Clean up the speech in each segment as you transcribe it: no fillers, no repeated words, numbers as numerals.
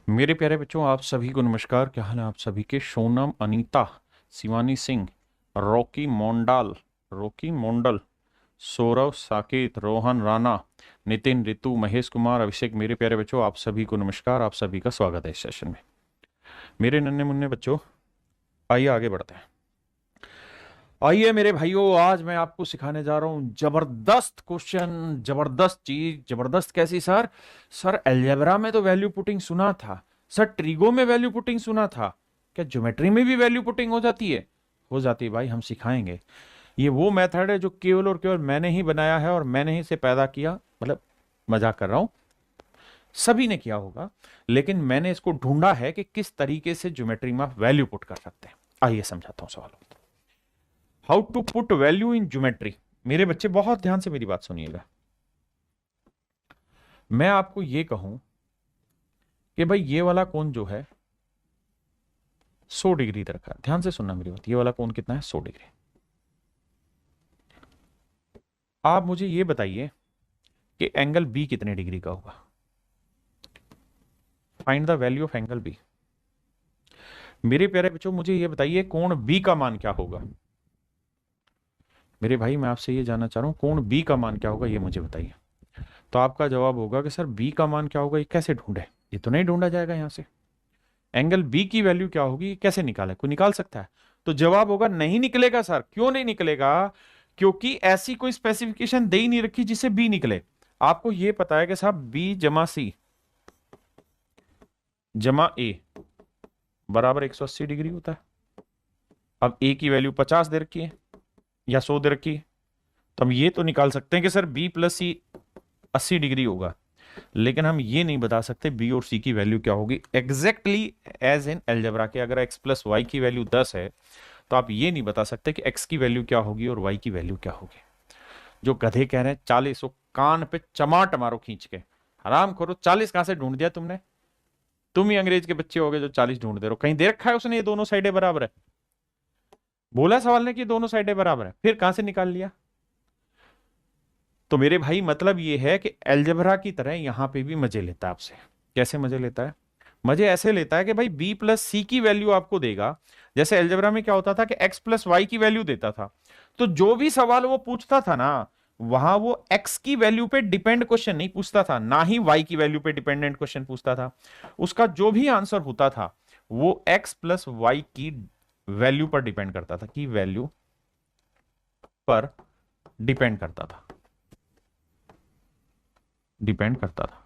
मेरे प्यारे बच्चों, आप सभी को नमस्कार। क्या हाल है आप सभी के? सोनम, अनीता, शिवानी सिंह, रॉकी मोंडल, सौरव, साकेत, रोहन राणा, नितिन, ऋतु, महेश कुमार, अभिषेक। मेरे प्यारे बच्चों, आप सभी को नमस्कार। आप सभी का स्वागत है इस सेशन में। मेरे नन्हे मुन्ने बच्चों, आइए आगे बढ़ते हैं। आइए मेरे भाइयों, आज मैं आपको सिखाने जा रहा हूं जबरदस्त क्वेश्चन, जबरदस्त चीज। जबरदस्त कैसी सर? सर अलजेब्रा में तो वैल्यू पुटिंग सुना था, सर ट्रिगो में वैल्यू पुटिंग सुना था, क्या ज्योमेट्री में भी वैल्यू पुटिंग हो जाती है? हो जाती है भाई, हम सिखाएंगे। ये वो मेथड है जो केवल और केवल मैंने ही बनाया है और मैंने ही इसे पैदा किया। मतलब मजाक कर रहा हूं, सभी ने किया होगा, लेकिन मैंने इसको ढूंढा है कि किस तरीके से ज्योमेट्री में आप वैल्यू पुट कर सकते हैं। आइए समझाता हूं सवाल। How to put value in geometry. मेरे बच्चे बहुत ध्यान से मेरी बात सुनिएगा। मैं आपको यह कहूं कि भाई ये वाला कोण जो है 100 डिग्री रखा है। ध्यान से सुनना मेरी बात। ये वाला कोण कितना है? 100 डिग्री। आप मुझे ये बताइए कि एंगल बी कितने डिग्री का होगा। Find the value of angle B. मेरे प्यारे बच्चों, मुझे ये बताइए कोण बी का मान क्या होगा। मेरे भाई, मैं आपसे ये जानना चाह रहा हूं कोण बी का मान क्या होगा, ये मुझे बताइए। तो आपका जवाब होगा कि सर बी का मान क्या होगा, ये कैसे ढूंढे? ये तो नहीं ढूंढा जाएगा यहां से। एंगल बी की वैल्यू क्या होगी, कैसे निकाले? कोई निकाल सकता है? तो जवाब होगा नहीं निकलेगा। सर क्यों नहीं निकलेगा? क्योंकि ऐसी कोई स्पेसिफिकेशन दे ही नहीं रखी जिससे बी निकले। आपको यह पता है कि साहब बी जमा सी जमा ए बराबर 180 डिग्री होता है। अब ए की वैल्यू 50 दे रखी है या 100 दे रखी है, तो हम ये तो निकाल सकते हैं कि सर बी प्लस सी 80 डिग्री होगा। लेकिन हम ये नहीं बता सकते बी और सी की वैल्यू क्या होगी एग्जैक्टली एज इन अलजेब्रा के। अगर एक्स प्लस वाई की वैल्यू 10 है तो आप ये नहीं बता सकते कि एक्स की वैल्यू क्या होगी और वाई की वैल्यू क्या होगी। जो गधे कह रहे हैं 40, वो कान पे चमाट मारो खींच के। हराम करो, 40 कहां से ढूंढ दिया तुमने? तुम ही अंग्रेज के बच्चे हो गए जो 40 ढूंढ दे रहे हो। कहीं दे रखा है उसने ये दोनों साइडें बराबर है? बोला सवाल ने कि दोनों साइडें बराबर है, फिर कहां से निकाल लिया? तो मेरे भाई मतलब ये है कि अलजेब्रा की तरह यहां पे भी मजे लेता है आपसे। कैसे मजे लेता है? मजे ऐसे लेता है कि भाई बी प्लस सी की वैल्यू आपको देगा। जैसे अलजेब्रा में क्या होता था कि एक्स प्लस वाई की वैल्यू देता था, तो जो भी सवाल वो पूछता था ना, वहां वो एक्स की वैल्यू पे डिपेंड क्वेश्चन नहीं पूछता था, ना ही वाई की वैल्यू पे डिपेंडेंट क्वेश्चन पूछता था। उसका जो भी आंसर होता था वो एक्स प्लस वाई की वैल्यू पर डिपेंड करता था, की वैल्यू पर डिपेंड करता था, डिपेंड करता था।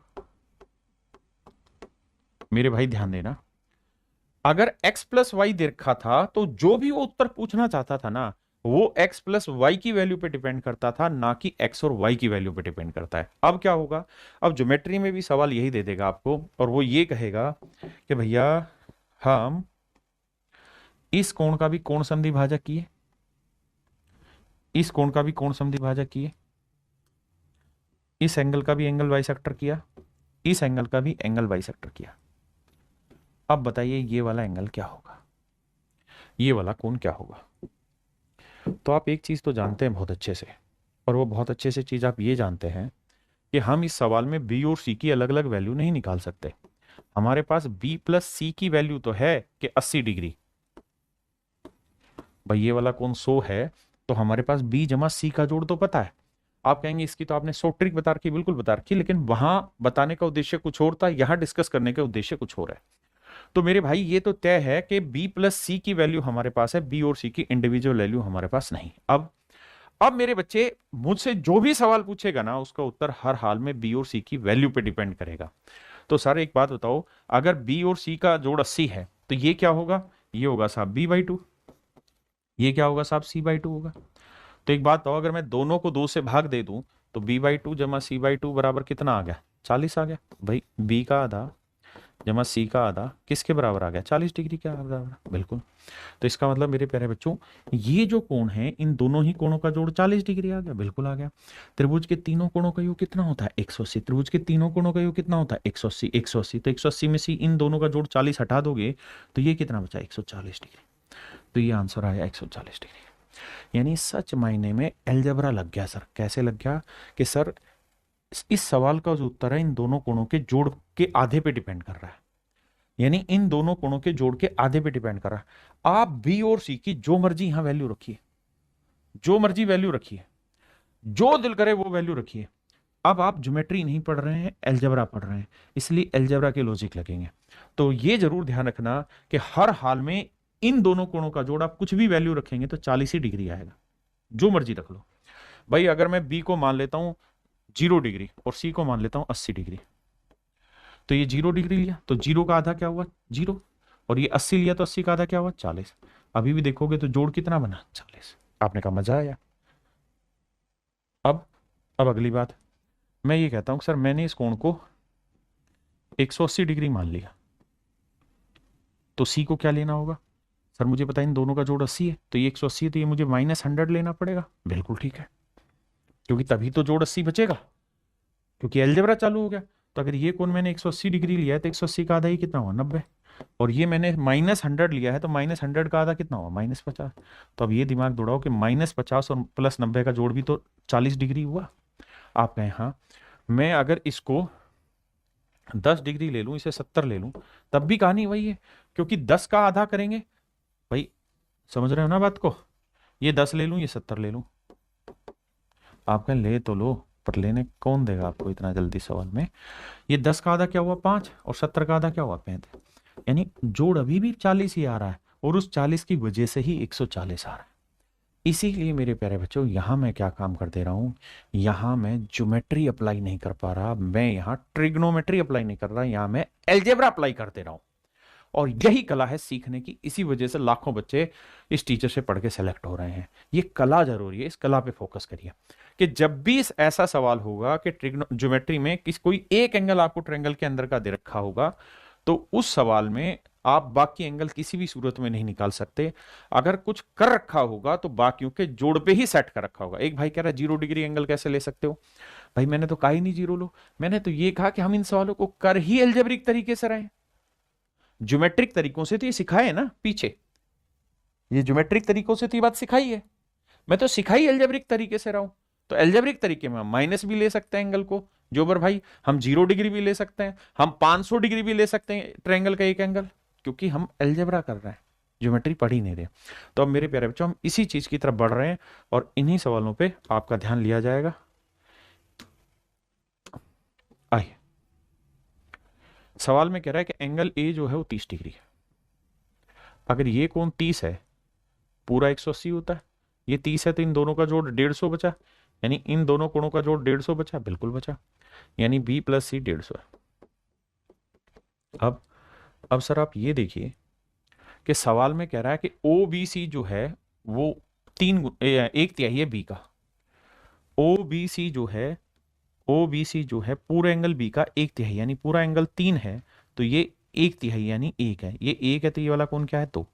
मेरे भाई ध्यान देना, अगर x प्लस वाई दे रखा था तो जो भी वो उत्तर पूछना चाहता था ना, वो x प्लस वाई की वैल्यू पे डिपेंड करता था, ना कि x और y की वैल्यू पे डिपेंड करता है। अब क्या होगा? अब ज्योमेट्री में भी सवाल यही दे देगा आपको, और वो ये कहेगा कि भैया हम इस कोण का भी कोण समद्वि भाजक किए, इस कोण का भी कोण समद्वि भाजक किए, इस एंगल का भी एंगल बाइसेक्टर किया, इस एंगल का भी एंगल बाइसेक्टर किया। अब बताइए ये वाला एंगल क्या होगा, ये वाला कोण क्या होगा? तो आप एक चीज तो जानते हैं बहुत अच्छे से, और वो बहुत अच्छे से चीज आप ये जानते हैं कि हम इस सवाल में बी और सी की अलग अलग वैल्यू नहीं निकाल सकते। हमारे पास बी प्लस सी की वैल्यू तो है कि 80 डिग्री। भाई ये वाला कोण 100 है, तो हमारे पास बी जमा सी का जोड़ तो पता है। आप कहेंगे इसकी तो आपने 100 ट्रिक बता रखी, बिल्कुल बता रखी, लेकिन वहां बताने का उद्देश्य कुछ और था, यहां डिस्कस करने का उद्देश्य कुछ और है। तो मेरे भाई ये तो तय है कि बी प्लस सी की वैल्यू हमारे पास है, बी और सी की इंडिविजुअल वैल्यू हमारे पास नहीं। अब मेरे बच्चे, मुझसे जो भी सवाल पूछेगा ना, उसका उत्तर हर हाल में बी और सी की वैल्यू पे डिपेंड करेगा। तो सर एक बात बताओ, अगर बी और सी का जोड़ 80 है तो ये क्या होगा? ये होगा साहब b/2। ये क्या होगा साहब? c/2 होगा। तो एक बात बताओ, अगर मैं दोनों को 2 से भाग दे दूं तो b/2 जमा c/2 बराबर कितना आ गया? 40 आ गया। भाई b का आधा जमा सी का आधा किसके बराबर आ गया? 40 डिग्री के बराबर, बिल्कुल। तो इसका मतलब मेरे प्यारे बच्चों, ये जो कोण है, इन दोनों ही कोणों का जोड़ 40 डिग्री आ गया, बिल्कुल आ गया। त्रिभुज के तीनों कोणों का योग कितना होता है? 180। त्रिभुज के तीनों कोणों का योग कितना होता है? 180। 180 तो 180 में से इन दोनों का जोड़ 40 हटा दोगे तो ये कितना बचा? 140 डिग्री। तो ये आंसर आया 140 डिग्री। यानी सच मायने में अलजेब्रा लग गया सर। कैसे लग गया? कि सर इस सवाल का जो उत्तर है इन दोनों कोणों के जोड़ के आधे पे डिपेंड कर रहा है। यानी इन दोनों कोणों के जोड़ के आधे पे डिपेंड कर रहा है। आप बी और सी की जो मर्जी यहां वैल्यू रखिए, जो मर्जी वैल्यू रखिए, जो दिल करे वो वैल्यू रखिए। अब आप ज्योमेट्री नहीं पढ़ रहे हैं, अलजेब्रा पढ़ रहे हैं, इसलिए अलजेब्रा के लॉजिक लगेंगे। तो ये जरूर ध्यान रखना कि हर हाल में इन दोनों कोणों का जोड़ आप कुछ भी वैल्यू रखेंगे तो 40 ही डिग्री आएगा, जो मर्जी रख लो। भाई अगर मैं बी को मान लेता हूं 0 डिग्री और सी को मान लेता हूं 80 डिग्री, तो ये 0 डिग्री लिया तो 0 का आधा क्या हुआ 0, और ये 80 लिया तो 80 का आधा क्या हुआ 40। अभी भी देखोगे तो जोड़ कितना बना 40। आपने कहा मजा आया। अब अब अगली बात, मैं ये कहता हूं सर मैंने इस कोण को 180 डिग्री मान लिया, तो सी को क्या लेना होगा? सर मुझे पता है इन दोनों का जोड़ 80 है, तो ये 180 है, तो ये मुझे -100 लेना पड़ेगा। बिल्कुल ठीक है, क्योंकि तभी तो जोड़ 80 बचेगा, क्योंकि अलजेब्रा चालू हो गया। तो अगर ये कोण मैंने 180 डिग्री लिया है तो 180 का आधा ही कितना हुआ 90, और ये मैंने -100 लिया है तो -100 का आधा कितना हुआ -50। तो अब ये दिमाग दौड़ाओ कि -50 और +90 का जोड़ भी तो 40 डिग्री हुआ। आप कहें हाँ, मैं अगर इसको 10 डिग्री ले लूं, इसे 70 ले लूं, तब भी कहानी वही है, क्योंकि 10 का आधा करेंगे। भाई समझ रहे हो ना बात को? ये 10 ले लूं, ये 70 ले लूं, आप कहें ले तो लो, पर लेने कौन देगा आपको इतना जल्दी सवाल में। ये 10 का आधा क्या हुआ 5, और 70 का आधा क्या हुआ 35, यानी जोड़ अभी भी 40 ही आ रहा है, और उस 40 की वजह से ही 140 आ रहा है। इसीलिए मेरे प्यारे बच्चों यहां मैं क्या काम कर दे रहा हूं, यहां मैं ज्योमेट्री अप्लाई नहीं कर पा रहा, मैं यहां ट्रिग्नोमेट्री अप्लाई नहीं कर रहा, यहां मैं एल्जेब्रा अप्लाई कर दे रहा हूं। और यही कला है सीखने की, इसी वजह से लाखों बच्चे इस टीचर से पढ़ के सेलेक्ट हो रहे हैं। ये कला जरूरी है, इस कला पे फोकस करिए कि जब भी इस ऐसा सवाल होगा कि ट्रिग्नो ज्योमेट्री में कोई एक एंगल आपको ट्रायंगल के अंदर का दे रखा होगा, तो उस सवाल में आप बाकी एंगल किसी भी सूरत में नहीं निकाल सकते। अगर कुछ कर रखा होगा तो बाकियों के जोड़ पे ही सेट कर रखा होगा। एक भाई कह रहा है 0 डिग्री एंगल कैसे ले सकते हो? भाई मैंने तो कहा ही नहीं 0 लो, मैंने तो ये कहा कि हम इन सवालों को कर ही एल्जेब्रिक तरीके से रहे, ज्योमेट्रिक तरीकों से तो ये सिखाए है ना पीछे, ये ज्योमेट्रिक तरीकों से तो ये बात सिखाई है, मैं तो सिखाई एल्जेब्रिक तरीके से रहा हूं। तो एल्जेब्रिक तरीके में हम माइनस भी ले सकते हैं एंगल को जोबर भाई, हम 0 डिग्री भी ले सकते हैं, हम 500 डिग्री भी ले सकते हैं ट्रायंगल का एक एंगल, क्योंकि हम एल्जेब्रा कर रहे हैं, ज्योमेट्री पढ़ ही नहीं रहे। तो अब मेरे प्यारे बच्चों हम इसी चीज की तरफ बढ़ रहे हैं, और इन्हीं सवालों पे आपका ध्यान लिया जाएगा। आइए, सवाल में कह रहा है कि एंगल ए जो है वो 30 डिग्री है। अगर ये कोण 30 है, पूरा 180 होता है, ये 30 है, तो इन दोनों का जोड़ 150 बचा, यानी इन दोनों कोणों का जोड़ 150 बचा, बिल्कुल बचा, यानी बी प्लस सी 150 है। अब सर आप ये देखिए कि सवाल में कह रहा है कि ओ बी सी जो है वो 1/3 है बी का। ओ बी सी जो है, ओ बी सी जो है पूरे एंगल बी का 1/3, यानी पूरा एंगल 3 है, तो ये 1/3 यानी 1 है, ये 1 है, तो ये वाला कौन क्या है 2।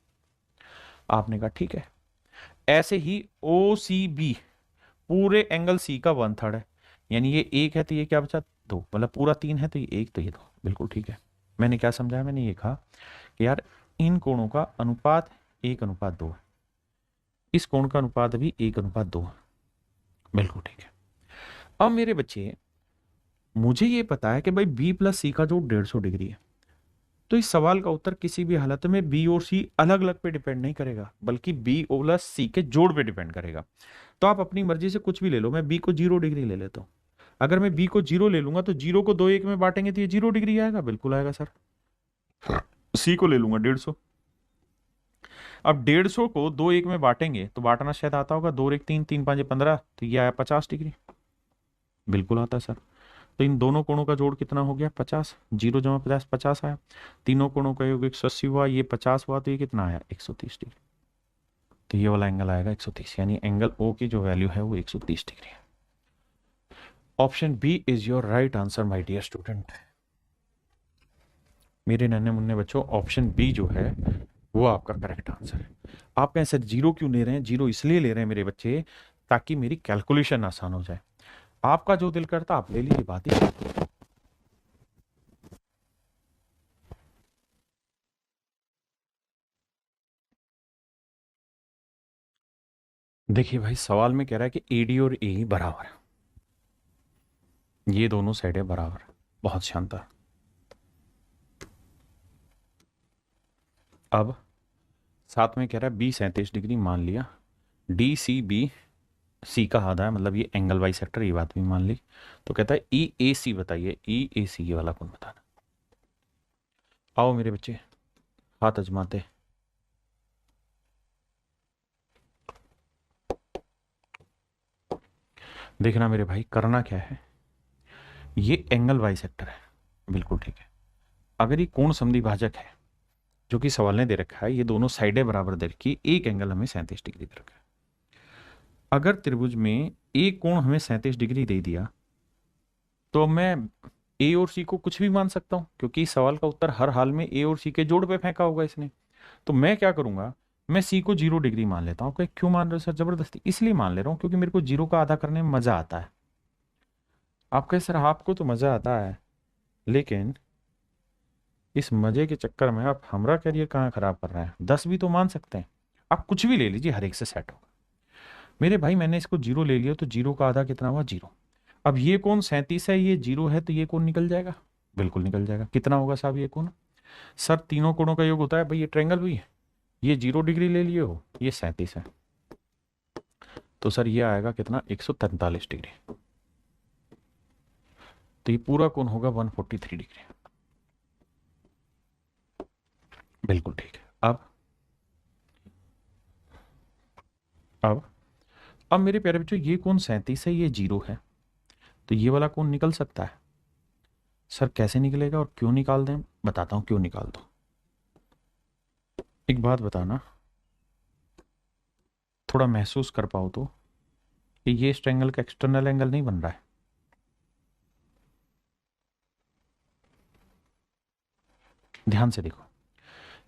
आपने कहा ठीक है। ऐसे ही ओ सी बी पूरे एंगल सी का 1/3 है, यानी ये 1 है, तो ये क्या बचा 2, मतलब पूरा 3 है तो ये 1, तो ये 2, बिल्कुल ठीक है। मैंने क्या समझाया? मैंने ये कहा कि यार इन कोणों का अनुपात 1:2 है, इस कोण का अनुपात भी 1:2 है, बिल्कुल ठीक है। अब मेरे बच्चे मुझे ये पता है कि भाई बी प्लस सी का जोड़ 150 डिग्री है, तो इस सवाल का उत्तर किसी भी हालत में बी और सी अलग अलग पे डिपेंड नहीं करेगा, बल्कि बी प्लस सी के जोड़ पे डिपेंड करेगा। तो आप अपनी मर्जी से कुछ भी ले लो, मैं बी को 0 डिग्री ले लेता हूं। अगर मैं बी को 0 ले लूंगा तो 0 को 2 1 में बांटेंगे तो ये 0 डिग्री आएगा, बिल्कुल आएगा सर। सी को ले लूंगा 150, अब 150 को 2 1 में बांटेंगे तो बांटना शायद आता होगा, 2 1 3 3 5 15, तो ये आया 50 डिग्री, बिल्कुल आता है सर। तो इन दोनों कोणों का जोड़ कितना हो गया 50, 0 जमा 50 50 आया, तीनों कोणों का योग 180 हुआ, ये 50 हुआ, तो ये कितना आया 130 डिग्री। तो ये वाला एंगल आएगा 130, यानी एंगल ओ की जो वैल्यू है वो 130 डिग्री है। Option B is your right answer my dear student. मेरे नन्हे मुन्ने बच्चों, ऑप्शन बी जो है वो आपका करेक्ट आंसर है। आप कहें सर 0 क्यों ले रहे हैं? 0 इसलिए ले रहे हैं मेरे बच्चे ताकि मेरी कैलकुलेशन आसान हो जाए। आपका जो दिल करता आप ले लीजिए, बात ही। देखिए भाई सवाल में कह रहा है कि एडी और ए बराबर है, ये दोनों साइडें बराबर है, बहुत शानदार। अब साथ में कह रहा है बी 37 डिग्री मान लिया, डी सी बी सी का आधा है, मतलब ये एंगल बाई सेक्टर, ये बात भी मान ली। तो कहता है ई ए सी बताइए, ई ए सी ये वाला कौन बताना। आओ मेरे बच्चे हाथ अजमाते। देखना मेरे भाई करना क्या है, ये एंगल बाई सेक्टर है, बिल्कुल ठीक है। अगर ये कोण समद्विभाजक है जो कि सवाल ने दे रखा है, ये दोनों साइडें बराबर दे रखी, एक एंगल हमें 37 डिग्री दे रखा है। अगर त्रिभुज में एक कोण हमें 37 डिग्री दे दिया तो मैं ए और सी को कुछ भी मान सकता हूं, क्योंकि इस सवाल का उत्तर हर हाल में ए और सी के जोड़ पे फेंका होगा इसने। तो मैं क्या करूंगा, मैं सी को 0 डिग्री मान लेता हूं। क्यों मान रहे हो सर जबरदस्ती? इसलिए मान ले रहा हूं क्योंकि मेरे को जीरो का आधा करने में मजा आता है। आप कहे सर आपको तो मजा आता है, लेकिन इस मजे के चक्कर में आप हमारा करियर कहाँ खराब कर रहे हैं। 10 भी तो मान सकते हैं, आप कुछ भी ले लीजिए, हर एक से सेट होगा। मेरे भाई मैंने इसको 0 ले लिया, तो 0 का आधा कितना हुआ 0। अब ये कोण 37 है, ये 0 है, तो ये कोण निकल जाएगा, बिल्कुल निकल जाएगा। कितना होगा साहब ये कोण? सर तीनों कोणों का योग होता है भाई, ये ट्रायंगल भी है, ये 0 डिग्री ले लिए हो, ये 37 है, तो सर ये आएगा कितना 143 डिग्री। तो ये पूरा कोण होगा 143 डिग्री, बिल्कुल ठीक है। अब अब मेरे प्यारे बच्चों ये कोण 37 है, ये 0 है, तो ये वाला कोण निकल सकता है। सर कैसे निकलेगा और क्यों निकाल दें, बताता हूं क्यों निकाल दो। एक बात बताना, थोड़ा महसूस कर पाओ तो, कि ये इस ट्रायंगल का एक्सटर्नल एंगल नहीं बन रहा है। ध्यान से देखो,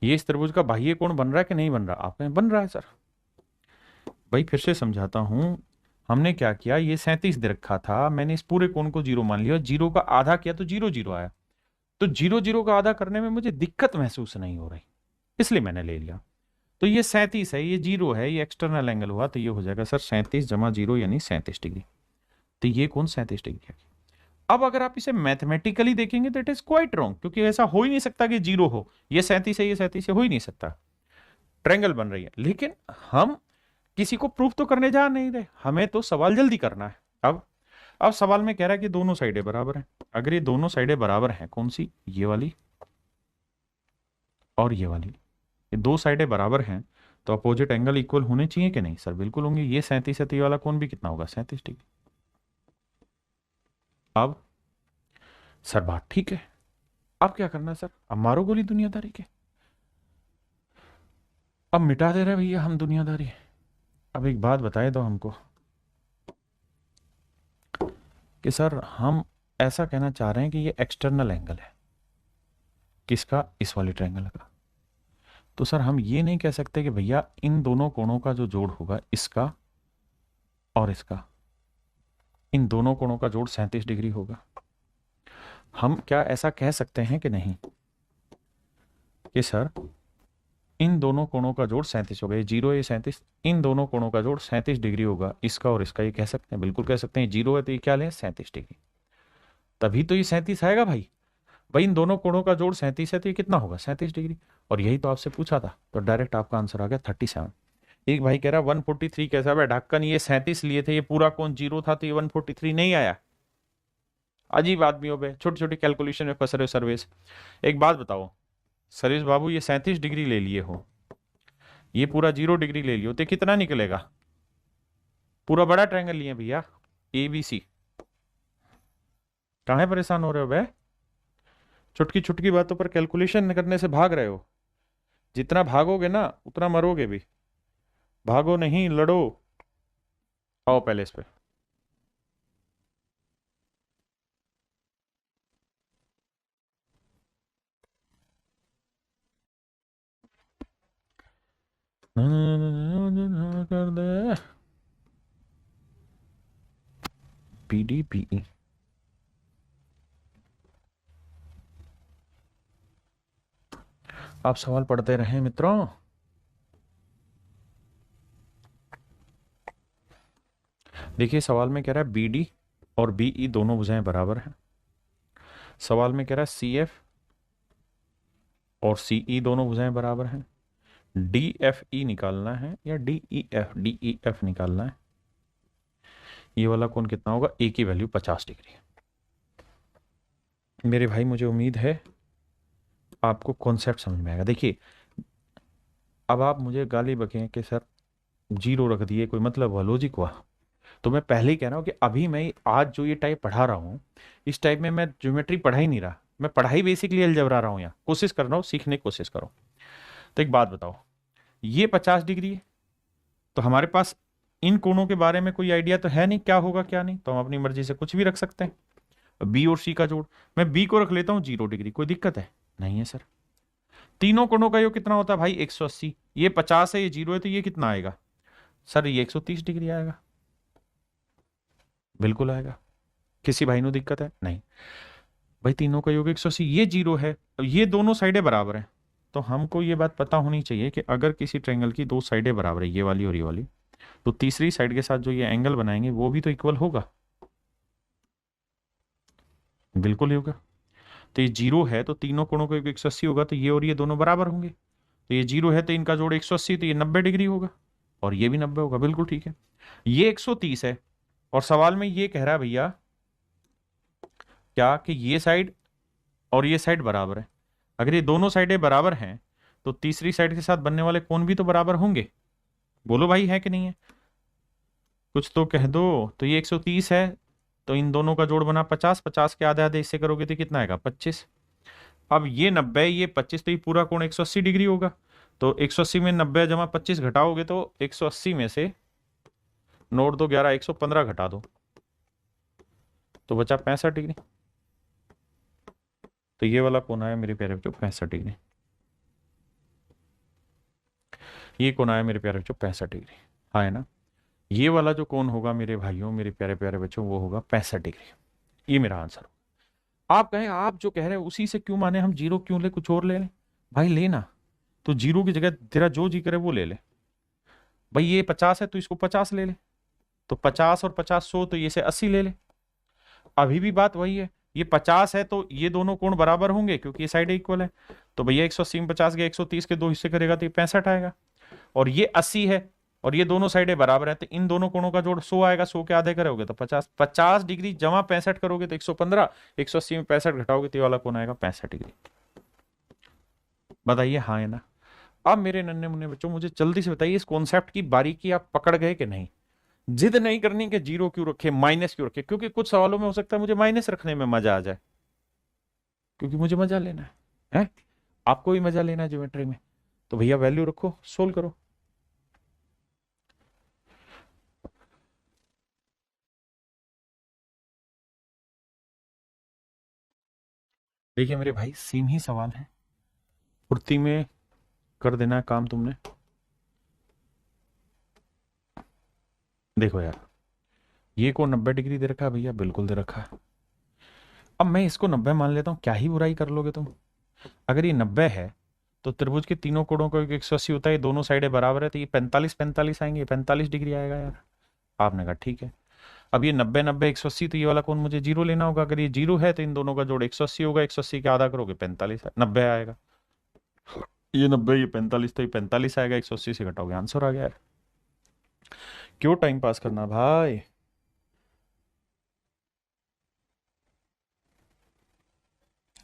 ये इस त्रिभुज का बाह्य कोण बन रहा है कि नहीं बन रहा? आप कहें बन रहा है सर। भाई फिर से समझाता हूं, हमने क्या किया, ये 37 दे रखा था, मैंने इस पूरे कोण को 0 मान लिया, 0 का आधा किया तो 0 0 आया। तो 0 0 का आधा करने में मुझे दिक्कत महसूस नहीं हो रही, इसलिए मैंने ले लिया। तो ये 37 है, ये 0 है, ये एक्सटर्नल एंगल हुआ, तो ये हो जाएगा सर 37 जमा 0 यानी 37 डिग्री। तो ये कौन 37 डिग्री है। अब अगर आप इसे मैथमेटिकली देखेंगे तो इट इज क्वाइट रॉन्ग, क्योंकि ऐसा हो ही नहीं सकता कि 0 हो, ये 37 है, ये 37 है, हो ही नहीं सकता। ट्रायंगल बन रही है, लेकिन हम किसी को प्रूफ तो करने जा नहीं रहे, हमें तो सवाल जल्दी करना है। अब सवाल में कह रहा है कि दोनों साइडें बराबर हैं। अगर ये दोनों साइडें बराबर हैं, कौन सी, ये वाली और ये वाली, ये दो साइडें बराबर हैं, तो अपोजिट एंगल इक्वल होने चाहिए कि नहीं? सर बिल्कुल होंगे। ये 37 है, तो ये वाला कोण भी कितना होगा 37 डिग्री। अब सर बात ठीक है, अब क्या करना है सर? अब मारो गोली दुनियादारी के, अब मिटा दे रहे भैया हम दुनियादारी। अब एक बात बताए दो हमको कि सर हम ऐसा कहना चाह रहे हैं कि ये एक्सटर्नल एंगल है, किसका? इस वाले ट्रायंगल का। तो सर हम ये नहीं कह सकते कि भैया इन दोनों कोणों का जो जोड़ होगा, इसका और इसका, इन दोनों कोणों का जोड़ 37 डिग्री होगा। हम क्या ऐसा कह सकते हैं कि नहीं कि सर इन दोनों कोणों का जोड़ 37 होगा, ये 0 ये 37, इन दोनों कोणों का जोड़ 37 डिग्री होगा, इसका और इसका, ये कह सकते हैं, बिल्कुल कह सकते हैं। 0 है तो ये क्या लें 37 डिग्री, तभी तो ये 37 आएगा भाई। भाई इन दोनों कोणों का जोड़ 37 है, तो ये कितना होगा 37 डिग्री। और यही तो आपसे पूछा था, तो डायरेक्ट आपका आंसर आ गया 37। एक भाई कह रहा 143 कैसा है ढक्कन, ये 37 लिए थे, ये पूरा कोण 0 था, तो ये 143 नहीं आया। अजीब आदमी हो बे, छोटी छोटी कैलकुलेशन में फंस रहे हो सर्वेश। एक बात बताओ सर्वेश बाबू, ये 37 डिग्री ले लिए हो, ये पूरा 0 डिग्री ले लियो, तो कितना निकलेगा? पूरा बड़ा ट्रायंगल लिए भैया, ए बी सी। कहाँ परेशान हो रहे हो बे? चुटकी चुटकी बातों पर कैलकुलेशन करने से भाग रहे हो। जितना भागोगे ना उतना मरोगे भी। भागो नहीं, लड़ो। आओ पहले इस पे। कर दे PDPE। आप सवाल पढ़ते रहें मित्रों। देखिए सवाल में कह रहा है BD और BE दोनों भुजाएं बराबर हैं। सवाल में कह रहा है CF और CE दोनों भुजाएं बराबर हैं। डी एफ ई निकालना है या डी ई एफ निकालना है। ये वाला कोण कितना होगा, ए की वैल्यू 50 डिग्री। मेरे भाई मुझे उम्मीद है आपको कॉन्सेप्ट समझ में आएगा। देखिए अब आप मुझे गाली बकें कि सर जीरो रख दिए, कोई मतलब हुआ, लॉजिक हुआ। तो मैं पहले ही कह रहा हूँ कि अभी मैं आज जो ये टाइप पढ़ा रहा हूँ, इस टाइप में मैं ज्योमेट्री पढ़ा ही नहीं रहा, मैं पढ़ाई बेसिकली अलजबरा रहा हूँ, यहाँ कोशिश कर रहा हूँ सीखने की कोशिश करो। तो एक बात बताओ, ये 50 डिग्री है, तो हमारे पास इन कोणों के बारे में कोई आइडिया तो है नहीं क्या होगा क्या नहीं, तो हम अपनी मर्जी से कुछ भी रख सकते हैं। बी और सी का जोड़, मैं बी को रख लेता हूँ 0 डिग्री, कोई दिक्कत है नहीं है सर। तीनों कोणों का योग कितना होता है भाई, 180। ये 50 है, ये 0 है, तो ये कितना आएगा सर, ये 130 डिग्री आएगा। बिल्कुल आएगा। किसी भाई को दिक्कत है नहीं भाई, तीनों का योग 180, ये 0 है, ये दोनों साइडें बराबर हैं। तो हमको ये बात पता होनी चाहिए कि अगर किसी ट्रायंगल की दो साइडें बराबर है, ये वाली और ये वाली, तो तीसरी साइड के साथ जो ये एंगल बनाएंगे वो भी तो इक्वल होगा। बिल्कुल ही होगा। तो ये 0 है तो तीनों कोणों का योग 180 होगा, तो ये और ये दोनों बराबर होंगे। तो ये 0 है तो इनका जोड़ 180, तो ये 90 डिग्री होगा, और ये भी 90 होगा। बिल्कुल ठीक है। ये 130 है, और सवाल में ये कह रहा है भैया क्या कि ये साइड और ये साइड बराबर है। अगर ये दोनों साइडें बराबर हैं तो तीसरी साइड के साथ बनने वाले कोण भी तो बराबर होंगे। बोलो भाई है कि नहीं है, कुछ तो कह दो। तो ये 130 है, तो इन दोनों का जोड़ बना 50, 50 के आधे आधे इससे करोगे तो कितना आएगा 25। अब ये 90, ये 25, तो ये पूरा कोण 180 डिग्री होगा। तो 180 में 90 जमा 25 घटाओगे तो 180 में से नोट दो 11, 115 घटा दो तो बचा 65 डिग्री। तो ये वाला कोण आया मेरे प्यारे बच्चों 65 डिग्री। ये कोण आया मेरे प्यारे बच्चों 65 डिग्री, हाँ है ना। ये वाला जो कोण होगा मेरे भाइयों, मेरे प्यारे प्यारे बच्चों, वो होगा 65 डिग्री। ये मेरा आंसर होगा। आप कहें आप जो कह रहे हैं उसी से क्यों माने, हम जीरो क्यों ले, कुछ और ले लें भाई, लेना तो जीरो की जगह तेरा जो जी करे वो ले ले। भाई ये 50 है तो इसको 50 ले ले, तो 50 और 50 100, तो ये से 80 ले ले। अभी भी बात वही है, ये 50 है तो ये दोनों कोण बराबर होंगे क्योंकि ये साइड इक्वल है। तो भैया 180 में 50 गया, 130 के दो हिस्से करेगा तो ये 65 आएगा। और ये 80 है और ये दोनों साइडें बराबर है, तो इन दोनों कोणों का जोड़ 100 आएगा, 100 के आधे करोगे तो 50, 50 डिग्री जमा 65 करोगे तो 115, 180 में 65 घटाओगे तो ये वाला कोण आएगा 65 डिग्री। बताइए हाँ है ना। अब मेरे नन्हे मुन्ने बच्चों मुझे जल्दी से बताइए, इस कॉन्सेप्ट की बारीकी आप पकड़ गए कि नहीं। जिद नहीं करनी कि जीरो क्यों रखे, माइनस क्यों रखे, क्योंकि कुछ सवालों में हो सकता है मुझे माइनस रखने में मजा आ जाए, क्योंकि मुझे मजा लेना है? आपको भी मजा लेना है ज्योमेट्री में, तो भैया वैल्यू रखो, सोल्व करो। देखिए मेरे भाई सेम ही सवाल है, फुर्ती में कर देना है काम तुमने। देखो यार, ये को 90 डिग्री दे रखा है भैया, बिल्कुल दे रखा है। अब मैं इसको 90 मान लेता हूँ, क्या ही बुराई कर लोगे तुम। अगर ये 90 है तो त्रिभुज के तीनों कोणों का 180 होता है, दोनों साइडें बराबर है, तो ये 45 45 आएंगे, 45 डिग्री आएगा यार। आपने कहा ठीक है। अब ये 90 90 180, तो ये वाला कोण मुझे जीरो लेना होगा। अगर ये जीरो है तो इन दोनों का जोड़ 180 होगा, 180 के आधा करोगे 45, 90 आएगा। ये 90, ये 45, तो ये 45 आएगा, 180 से घटाओगे, आंसर आ गया यार। क्यों टाइम पास करना भाई।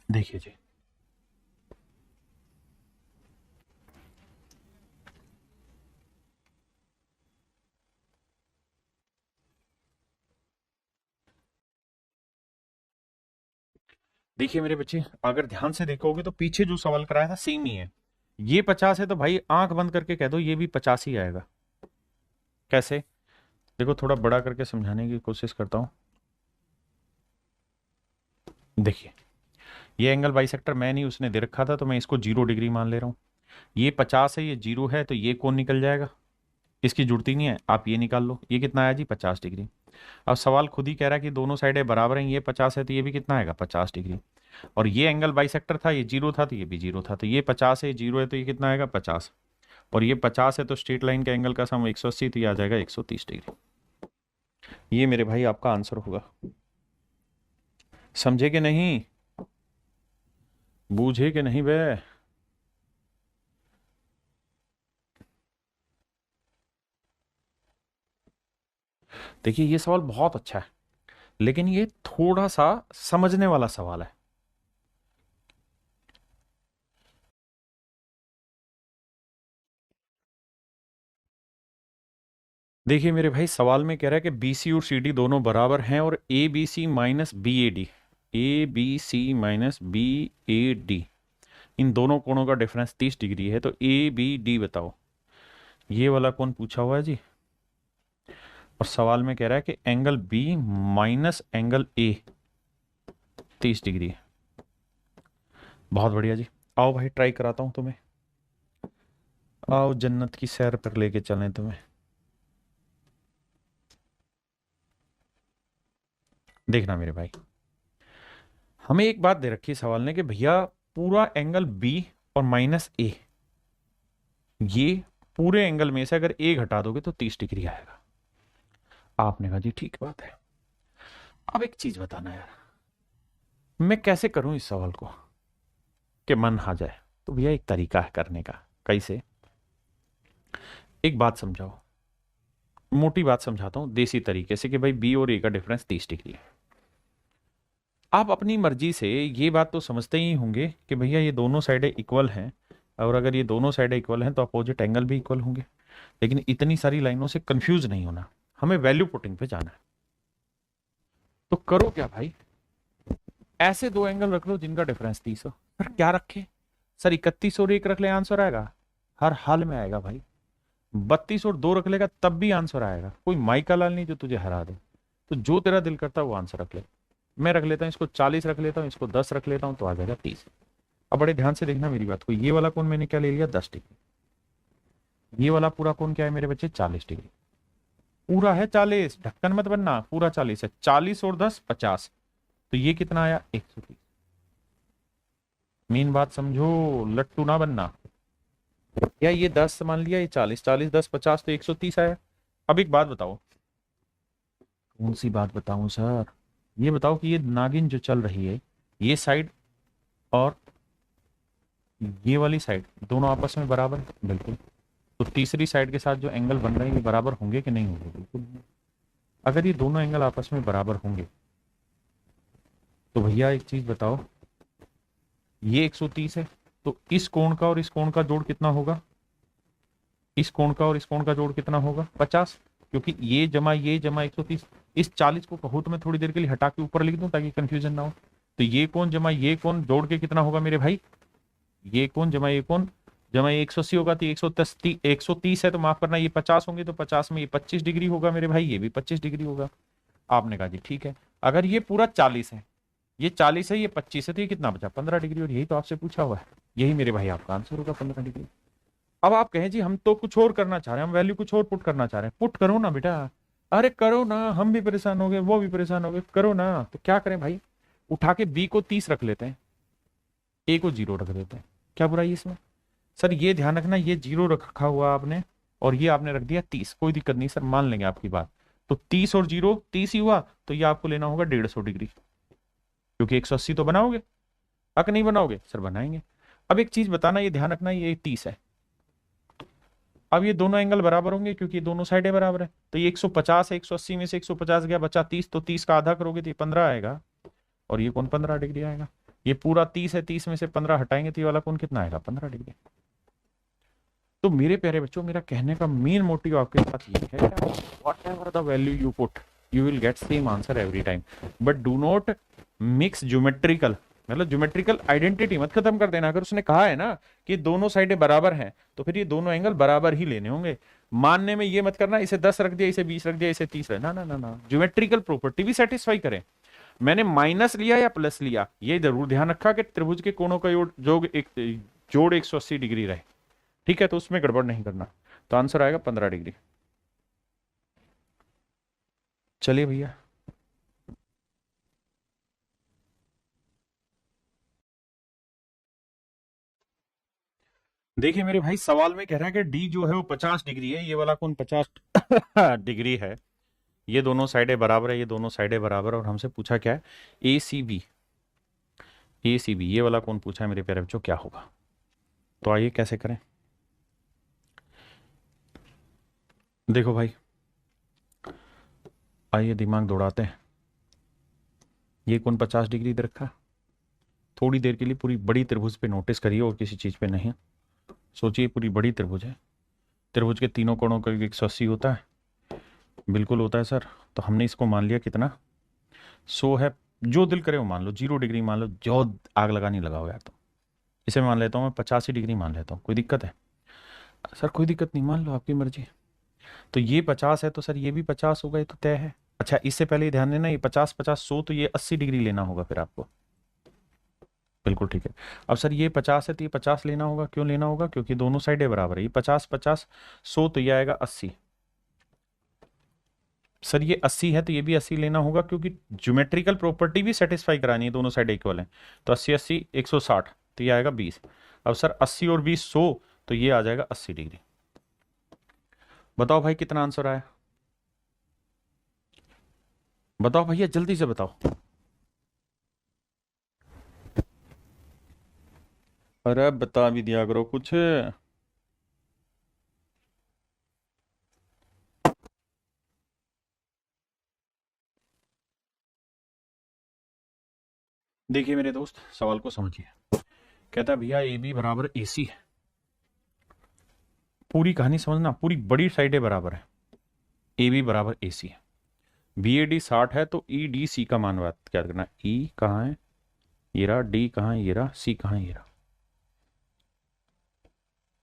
देखिए जी, देखिए मेरे बच्चे, अगर ध्यान से देखोगे तो पीछे जो सवाल कराया था सेम ही है। ये 50 है तो भाई आंख बंद करके कह दो ये भी 50 ही आएगा। कैसे, देखो थोड़ा बड़ा करके समझाने की कोशिश करता हूं। देखिए ये एंगल बाइसेक्टर मैं नहीं, उसने दे रखा था, तो मैं इसको 0 डिग्री मान ले रहा हूं। ये 50 है, ये 0 है, तो ये कौन निकल जाएगा, इसकी जुड़ती नहीं है, आप ये निकाल लो, ये कितना आया जी 50 डिग्री। अब सवाल खुद ही कह रहा है कि दोनों साइडें बराबर हैं, ये 50 है तो ये भी कितना आएगा 50 डिग्री। और ये एंगल बाइसेक्टर था, ये 0 था तो ये भी 0 था, तो ये 50 है, 0 है, तो ये कितना आएगा 50। और ये 50 है तो स्ट्रेट लाइन के एंगल का सम 180, तो ये आ जाएगा 130 डिग्री। ये मेरे भाई आपका आंसर होगा। समझे कि नहीं, बूझे कि नहीं बे। देखिए ये सवाल बहुत अच्छा है, लेकिन ये थोड़ा सा समझने वाला सवाल है। देखिए मेरे भाई, सवाल में कह रहा है कि BC और CD दोनों बराबर हैं और ABC minus BAD, ABC minus BAD, इन दोनों कोणों का डिफरेंस 30 डिग्री है, तो ABD बताओ। ये वाला कौन पूछा हुआ है जी? और सवाल में कह रहा है कि angle B minus angle A 30 degree है। बहुत बढ़िया जी। आओ भाई ट्राई कराता हूं तुम्हें, आओ जन्नत की सैर पर लेके चलें तुम्हें। देखना मेरे भाई, हमें एक बात दे रखी है सवाल ने कि भैया पूरा एंगल B और माइनस A, ये पूरे एंगल में से अगर A घटा दोगे तो 30 डिग्री आएगा। आपने कहा जी ठीक बात है। अब एक चीज बताना यार, मैं कैसे करूं इस सवाल को कि मन आ जाए? तो भैया एक तरीका है करने का। कैसे? एक बात समझाओ, मोटी बात समझाता हूं देसी तरीके से कि भाई B और A का डिफरेंस 30 डिग्री है। आप अपनी मर्जी से ये बात तो समझते ही होंगे कि भैया ये दोनों साइडें इक्वल हैं, और अगर ये दोनों साइडें इक्वल हैं तो अपोजिट एंगल भी इक्वल होंगे। लेकिन इतनी सारी लाइनों से कंफ्यूज नहीं होना, हमें वैल्यू पुटिंग पे जाना है। तो करो क्या भाई, ऐसे दो एंगल रख लो जिनका डिफरेंस 30 हो। सर क्या रखे? सर 31 और 1 रख ले, आंसर आएगा, हर हाल में आएगा भाई। 32 और 2 रख लेगा तब भी आंसर आएगा। कोई माइका लाल नहीं जो तुझे हरा दे। तो जो तेरा दिल करता है वो आंसर रख ले। मैं रख लेता हूँ इसको 40, रख लेता हूँ इसको 10 रख लेता हूँ, तो आ जाएगा 30। अब बड़े ध्यान से देखना मेरी बात को, ये वाला कोण मैंने क्या ले लिया 10 डिग्री, ये वाला पूरा कोण क्या है मेरे बच्चे 40 डिग्री। पूरा है 40, ढक्कन मत बनना, पूरा 40 है। 40 और 10 50, तो ये कितना आया 130। मेन बात समझो, लट्टू ना बनना। या ये 10 मान लिया, ये 40, 40 10 50, तो 130 आया। अब एक बात बताओ, कौन सी बात बताऊं सर? ये बताओ कि ये नागिन जो चल रही है, ये साइड और ये वाली साइड दोनों आपस में बराबर है? बिल्कुल। तो तीसरी साइड के साथ जो एंगल बन रहे हैं ये बराबर होंगे कि नहीं होंगे? बिल्कुल होंगे। अगर ये दोनों एंगल आपस में बराबर होंगे तो भैया एक चीज बताओ, ये 130 है, तो इस कोण का और इस कोण का जोड़ कितना होगा? इस कोण का और इस कोण का जोड़ कितना होगा? 50। क्योंकि ये जमा 130। इस 40 को कहो तो मैं थोड़ी देर के लिए हटा के ऊपर लिख दूं ताकि कंफ्यूजन ना हो। तो ये कोण जमा ये कोण जोड़ के कितना होगा मेरे भाई? ये कोण जमा ये कोण जमा ये 180 होगा, तो 130 है, तो माफ करना ये 50 होंगे, तो 50 में ये 25 डिग्री होगा मेरे भाई, ये भी 25 डिग्री होगा। आपने कहा जी ठीक है। अगर ये पूरा 40 है, ये 40 है, ये 25 है, तो ये कितना बचा? 15 डिग्री। और यही तो आपसे पूछा हुआ है, यही मेरे भाई आपका आंसर होगा, 15 डिग्री। अब आप कहें जी हम तो कुछ और करना चाह रहे हैं, हम वैल्यू कुछ और पुट करना चाह रहे हैं, पुट करो ना बेटा। अरे करो ना, हम भी परेशान हो गए, वो भी परेशान हो गए, करो ना। तो क्या करें भाई, उठा के B को 30 रख लेते हैं, A को 0 रख देते हैं, क्या बुराई है इसमें? सर ये ध्यान रखना, ये 0 रखा हुआ आपने और ये आपने रख दिया 30, कोई दिक्कत नहीं सर, मान लेंगे आपकी बात। तो 30 और 0 30 ही हुआ, तो ये आपको लेना होगा 150 डिग्री, क्योंकि 180 तो बनाओगे। अक नहीं बनाओगे? सर बनाएंगे। अब एक चीज बताना, ये ध्यान रखना, ये 30 है। अब ये दोनों एंगल बराबर होंगे क्योंकि दोनों साइडें बराबर है। तो ये 150 है, 180 में से 150 गया, बचा 30, तो 30 का आधा करोगे तो ये 15 आएगा, और ये कौन 15 डिग्री आएगा। ये पूरा 30 है, 30 में से 15 हटाएंगे तो ये वाला कौन कितना आएगा? 15 डिग्री। तो मेरे प्यारे बच्चों, मेरा कहने का मेन मोटिव आपके साथ ये है, what ever the value you put, you will get same answer every time, but do not mix geometrical, मतलब ज्योमेट्रिकल आइडेंटिटी मत खत्म कर देना। अगर उसने कहा है ना कि दोनों साइडें बराबर हैं, तो फिर ये दोनों एंगल बराबर ही लेने होंगे। मानने में ये मत करना इसे 10 रख दिया, इसे 20 रख दिया, इसे 30 रख, ना ना ना ना, ज्योमेट्रिकल प्रॉपर्टी भी सेटिस्फाई करें। मैंने माइनस लिया या प्लस लिया, ये जरूर ध्यान रखा कि त्रिभुज के कोणों का जोड़ 180 डिग्री रहे, ठीक है? तो उसमें गड़बड़ नहीं करना। तो आंसर आएगा 15 डिग्री। चलिए भैया, देखिए मेरे भाई, सवाल में कह रहा है कि डी जो है वो 50 डिग्री है, ये वाला कौन 50 डिग्री है, ये दोनों साइडें बराबर है, ये दोनों साइडें बराबर है, और हमसे पूछा क्या है? ए सी बी, ए सी बी, ये वाला कौन पूछा है मेरे प्यारे बच्चों, क्या होगा? तो आइए कैसे करें। देखो भाई, आइए दिमाग दौड़ाते हैं। ये कौन 50 डिग्री दे रखा है? थोड़ी देर के लिए पूरी बड़ी त्रिभुज पे नोटिस करिए और किसी चीज़ पे नहीं। सोचिए पूरी बड़ी त्रिभुज है, त्रिभुज के तीनों कोणों का 180 होता है। बिल्कुल होता है सर। तो हमने इसको मान लिया कितना, 100 है। जो दिल करे वो मान लो, 0 डिग्री मान लो, जो आग लगानी लगाओ यार। तो इसे मान लेता हूँ मैं 85 डिग्री मान लेता हूँ, कोई दिक्कत है? सर कोई दिक्कत नहीं, मान लो आपकी मर्जी। तो ये 50 है तो सर ये भी 50 होगा, ये तो तय है। अच्छा इससे पहले ही ध्यान देना, ये 50 50 100, तो ये 80 डिग्री लेना होगा फिर आपको। बिल्कुल ठीक है। अब सर ये 50 है तो ये 50 लेना होगा। क्यों लेना होगा? क्योंकि दोनों साइडें बराबर है। ये 50 50 100, तो ये आएगा 80। सर ये 80 है तो ये भी 80 लेना होगा, क्योंकि ज्योमेट्रिकल प्रॉपर्टी भी सेटिस्फाई करानी है, दोनों साइड इक्वल है। तो 80 80 160, तो ये आएगा 20। अब सर 80 और 20 100, तो ये आ जाएगा 80 डिग्री। बताओ भाई कितना आंसर आया? बताओ भैया जल्दी से बताओ। अरे बता भी दिया करो कुछ। देखिए मेरे दोस्त, सवाल को समझिए। कहता है भैया ए बी बराबर ए सी है। पूरी कहानी समझना, पूरी बड़ी साइडें बराबर है। ए बी बराबर ए सी है। बी ए डी 60 है तो ई डी सी का मान बात क्या करना। ई कहाँ है? ये रहा। डी कहाँ है? ये रहा। सी कहाँ है? ये रहा।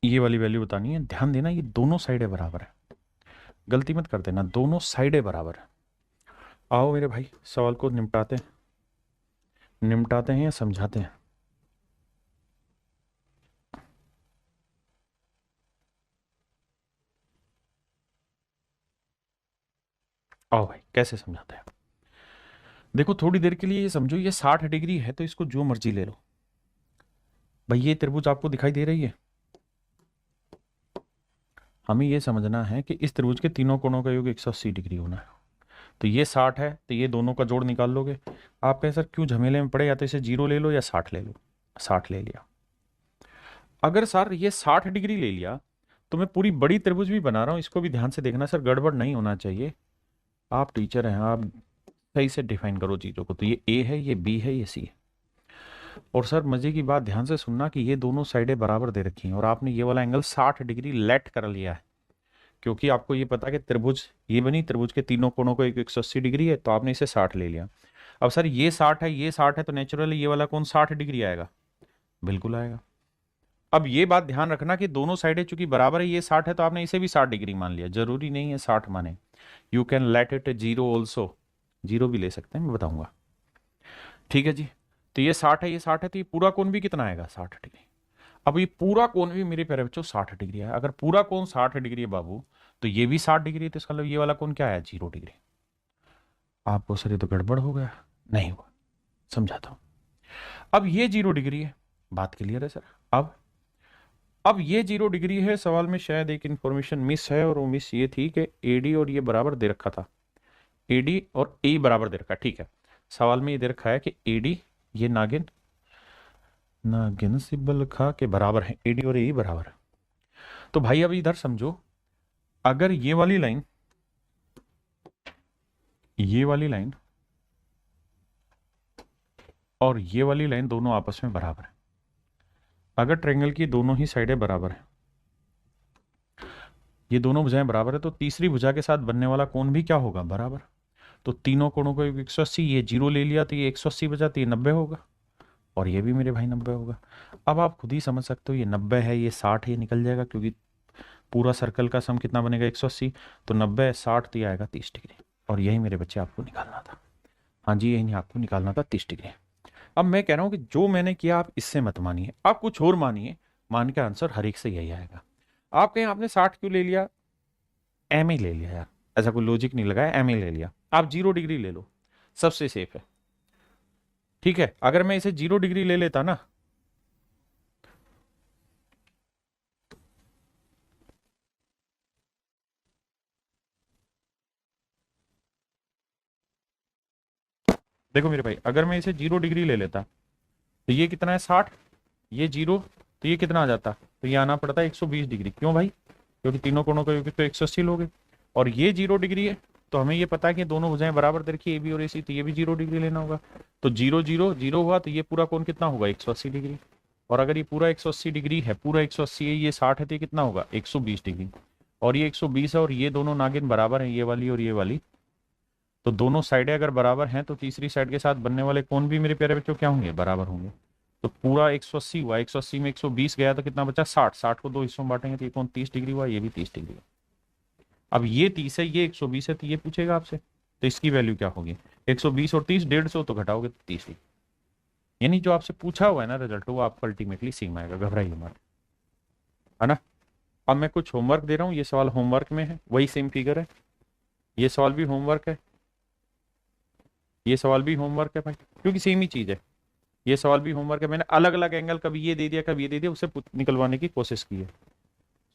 ये वाली वैल्यू बतानी है। ध्यान देना, ये दोनों साइडें बराबर है। गलती मत कर देना, दोनों साइडें बराबर है। आओ मेरे भाई सवाल को निपटाते हैं या समझाते हैं? आओ भाई कैसे समझाते हैं। देखो थोड़ी देर के लिए ये समझो, ये 60 डिग्री है तो इसको जो मर्जी ले लो। भाई ये त्रिभुज आपको दिखाई दे रही है? हमें ये समझना है कि इस त्रिभुज के तीनों कोणों का योग 180 डिग्री होना है। तो ये 60 है तो ये दोनों का जोड़ निकाल लोगे। आप कहें सर क्यों झमेले में पड़े, या तो इसे 0 ले लो या 60 ले लो। 60 ले लिया। अगर सर ये 60 डिग्री ले लिया तो मैं पूरी बड़ी त्रिभुज भी बना रहा हूं, इसको भी ध्यान से देखना सर, गड़बड़ नहीं होना चाहिए। आप टीचर हैं, आप सही से डिफाइन करो चीज़ों को। तो ये ए है, ये बी है, ये सी है। और सर मजे की बात ध्यान से सुनना कि ये दोनों साइडें बराबर दे रखी हैं और आपने ये वाला एंगल 60 डिग्री लेट कर लिया है, क्योंकि आपको ये पता है कि त्रिभुज ये बनी, त्रिभुज के तीनों कोणों को 180 डिग्री है, तो आपने इसे 60 ले लिया। अब सर ये 60 है, ये 60 है, तो नेचुरली ये वाला कोण 60 डिग्री आएगा। बिल्कुल आएगा। अब ये बात ध्यान रखना कि दोनों साइडें चूंकि बराबर है, ये 60 है तो आपने इसे भी 60 डिग्री मान लिया। जरूरी नहीं है 60 माने, you can let it 0 also, 0 भी ले सकते हैं, मैं बताऊंगा। ठीक है जी। तो ये 60 है, ये 60 है, तो ये पूरा कोण भी कितना आएगा? 60 डिग्री। अब ये पूरा कोण भी मेरे प्यारे बच्चों 60 डिग्री है। अगर पूरा कोण 60 डिग्री है बाबू, तो ये भी 60 डिग्री है, तो इसका मतलब ये वाला कोण क्या आया? 0 डिग्री। आपको सर ये तो गड़बड़ हो गया। नहीं हुआ, समझाता हूं। अब ये 0 डिग्री है, बात क्लियर है सर? अब ये 0 डिग्री है। सवाल में शायद एक इंफॉर्मेशन मिस है, और वो मिस ये थी कि एडी और ये बराबर दे रखा था। एडी और ए बराबर दे रखा, ठीक है। सवाल में ये दे रखा है कि एडी, ये नागिन नागिन सिब्बल खा के बराबर है, एडी और ए बराबर है। तो भाई अब इधर समझो, अगर ये वाली लाइन और ये वाली लाइन दोनों आपस में बराबर है, अगर ट्रायंगल की दोनों ही साइडें बराबर है, ये दोनों भुजाएं बराबर है, तो तीसरी भुजा के साथ बनने वाला कोण भी क्या होगा? बराबर। तो तीनों कोणों को 180, ये 0 ले लिया तो ये 180 बचा, तो ये 90 होगा, और ये भी मेरे भाई 90 होगा। अब आप खुद ही समझ सकते हो, ये 90 है, ये 60 है, ये निकल जाएगा, क्योंकि पूरा सर्कल का सम कितना बनेगा? 180। तो 90 60, तो ये आएगा 30 डिग्री। और यही मेरे बच्चे आपको निकालना था। हाँ जी, यही आपको निकालना था, 30 डिग्री। अब मैं कह रहा हूं कि जो मैंने किया आप इससे मत मानिए, आप कुछ और मानिए, मान के आंसर हर एक से यही आएगा। आप कहें आपने 60 क्यों ले लिया? एम ही ले लिया यार, ऐसा कोई लॉजिक नहीं लगाया, एम ही ले लिया। आप 0 डिग्री ले लो, सबसे सेफ है। ठीक है, अगर मैं इसे 0 डिग्री ले लेता ना, देखो मेरे भाई, अगर मैं इसे 0 डिग्री ले लेता तो ये कितना है? 60, ये 0, तो ये कितना आ जाता? तो ये आना पड़ता है 120 डिग्री। क्यों भाई? क्योंकि तीनों कोणों का योग तो 180 लोगे, और ये 0 डिग्री है तो हमें ये पता है कि दोनों भुजाएं बराबर दे रखी ए बी और ए सी, तो ये भी 0 डिग्री लेना होगा। तो 0 0 0 हुआ, तो ये पूरा कोण कितना होगा 180 डिग्री। और अगर ये पूरा 180 डिग्री है, पूरा 180 है, ये 60 है, तो ये कितना होगा 120 डिग्री। और ये 120 है, और ये दोनों नागिन बराबर हैं, ये वाली और ये वाली। तो दोनों साइडें अगर बराबर हैं तो तीसरी साइड के साथ बनने वाले कोण भी मेरे प्यारे बच्चों क्या होंगे, बराबर होंगे। तो पूरा 180 हुआ, 180 में 120 गया तो कितना बचा 60। 60 को 2 हिस्सों में बांटेंगे तो ये कोण 30 डिग्री हुआ, ये भी 30 डिग्री। अब ये 30 है, ये 120 है, तो ये पूछेगा आपसे, तो इसकी वैल्यू क्या होगी 120 और 30, 150 तो घटाओगे तो 30 डिग्री। यानी जो आपसे पूछा हुआ है ना रिजल्ट, वो आपको अल्टीमेटली सेम आएगा, घबराइए मत, है ना। अब मैं कुछ होमवर्क दे रहा हूँ, ये सवाल होमवर्क में है, वही सेम फिगर है, ये सवाल भी होमवर्क है, ये सवाल भी होमवर्क है भाई, क्योंकि सेम ही चीज है। ये सवाल भी होमवर्क है, मैंने अलग अलग एंगल कभी ये दे दिया कभी ये दे दिया, उसे निकलवाने की कोशिश की है,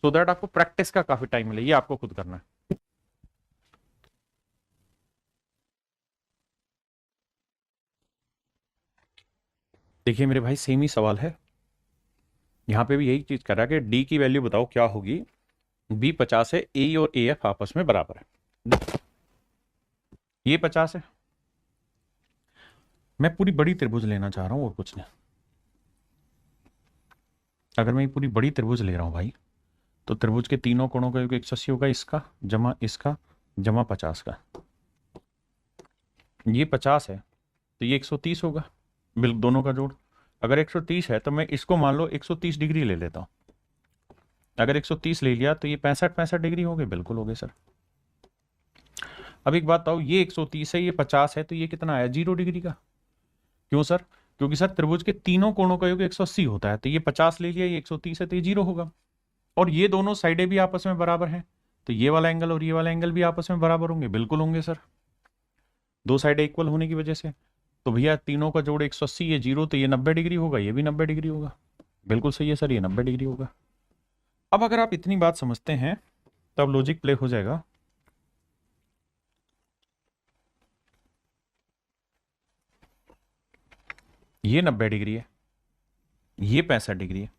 सो दैट आपको प्रैक्टिस का काफी टाइम मिले। ये आपको खुद करना है। देखिए मेरे भाई सेम ही सवाल है, यहां पे भी यही चीज कर रहा है कि डी की वैल्यू बताओ क्या होगी। बी 50 है, ए और ए एफ आपस में बराबर है, ये 50 है। मैं पूरी बड़ी त्रिभुज लेना चाह रहा हूं और कुछ नहीं। अगर मैं पूरी बड़ी त्रिभुज ले रहा हूं भाई, तो त्रिभुज के तीनों कोणों का योग 180 होगा, इसका जमा इसका जमा 50 का। ये 50 है तो ये 130 होगा, बिल्कुल दोनों का जोड़। अगर 130 है तो मैं इसको मान लो 130 डिग्री ले लेता हूं। अगर 130 ले लिया तो ये 65 डिग्री हो गए, बिल्कुल हो गए सर। अब एक बात बताओ, ये 130 है, ये 50 है, तो ये कितना आया 0 डिग्री का। क्यों सर, क्योंकि सर त्रिभुज के तीनों कोणों का योग 180 होता है, तो ये 50 ले लिया, ये 130 है, तो ये 0 होगा। और ये दोनों साइडें भी आपस में बराबर हैं, तो ये वाला एंगल और ये वाला एंगल भी आपस में बराबर होंगे, बिल्कुल होंगे सर, दो साइडें इक्वल होने की वजह से। तो भैया तीनों का जोड़ 180, ये 0, तो ये 90 डिग्री होगा, ये भी 90 डिग्री होगा, बिल्कुल सही है सर, ये 90 डिग्री होगा। अब अगर आप इतनी बात समझते हैं तब लॉजिक प्ले हो जाएगा। ये 90 डिग्री है, ये 65 डिग्री है,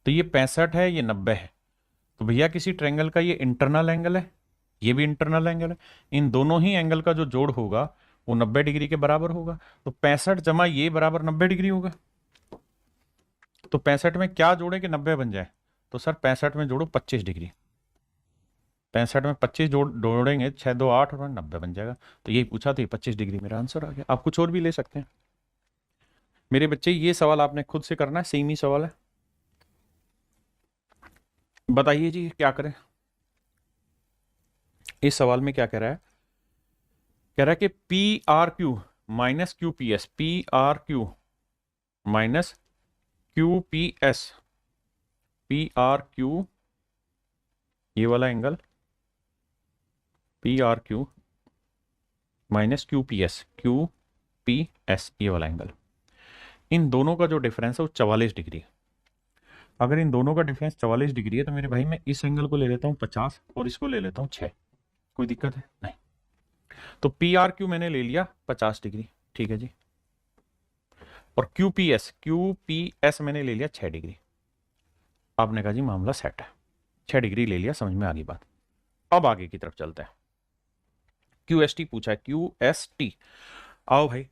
तो ये 65 है, ये 90 है। तो भैया किसी ट्रायंगल का ये इंटरनल एंगल है, ये भी इंटरनल एंगल है, इन दोनों ही एंगल का जो जोड़ होगा वो 90 डिग्री के बराबर होगा। तो 65 जमा ये बराबर 90 डिग्री होगा। तो 65 में क्या जोड़े कि 90 बन जाए, तो सर 65 में जोड़ो 25 डिग्री, 65 में 25 जोड़ेंगे 6 2 8 और 90 बन जाएगा। तो यही पूछा, तो ये 25 डिग्री मेरा आंसर आ गया। आप कुछ और भी ले सकते हैं मेरे बच्चे, ये सवाल आपने खुद से करना है, सेम ही सवाल है। बताइए जी क्या करें। इस सवाल में क्या कह रहा है, कह रहा है कि P R Q minus Q P S, P R Q minus Q P S, P R Q ये वाला angle, P R Q minus Q P S, Q P S ये वाला एंगल, इन दोनों का जो डिफरेंस है वो 44 डिग्री है। अगर इन दोनों का डिफरेंस 44 डिग्री है तो मेरे भाई मैं इस एंगल को ले लेता हूं 50 और इसको ले लेता हूं 6। कोई दिक्कत है नहीं। तो पी आर क्यू मैंने ले लिया 50 डिग्री, ठीक है जी, और क्यू पी एस मैंने ले लिया 6 डिग्री। आपने कहा जी मामला सेट है, 6 डिग्री ले लिया, समझ में आ गई बात। अब आगे की तरफ चलते हैं। क्यू एस टी पूछा है, क्यू एस टी। आओ भाई,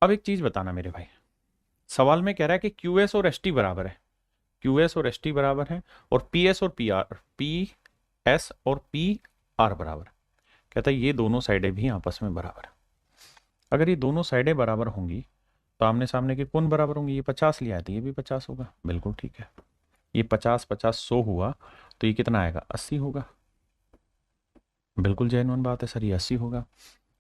अब एक चीज बताना मेरे भाई, सवाल में कह रहा है कि क्यू एस और एस टी बराबर है, क्यू एस और एस टी बराबर है, और पी एस और पी एस और पी आर बराबर। कहता है ये दोनों साइडें भी आपस में बराबर है। अगर ये दोनों साइडें बराबर होंगी तो आमने सामने के कौन बराबर होंगे, ये 50 लिया है तो ये भी 50 होगा, बिल्कुल ठीक है। ये 50 50 100 हुआ, तो ये कितना आएगा 80 होगा, बिल्कुल जेन्युइन बात है सर, ये 80 होगा।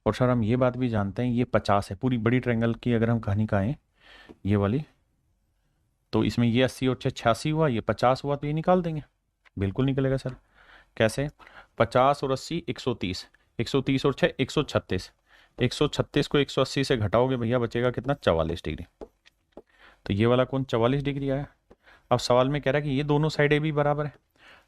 और सर हम ये बात भी जानते हैं ये 50 है, पूरी बड़ी ट्रायंगल की अगर हम कहानी कहें ये वाली, तो इसमें ये 80 और 86 हुआ, ये 50 हुआ, तो ये निकाल देंगे, बिल्कुल निकलेगा सर। कैसे, 50 और 80 130, 130 और 6 136, 136 को 180 से घटाओगे भैया बचेगा कितना 44 डिग्री। तो ये वाला कौन 44 डिग्री आया। अब सवाल में कह रहा है कि ये दोनों साइडें भी बराबर है।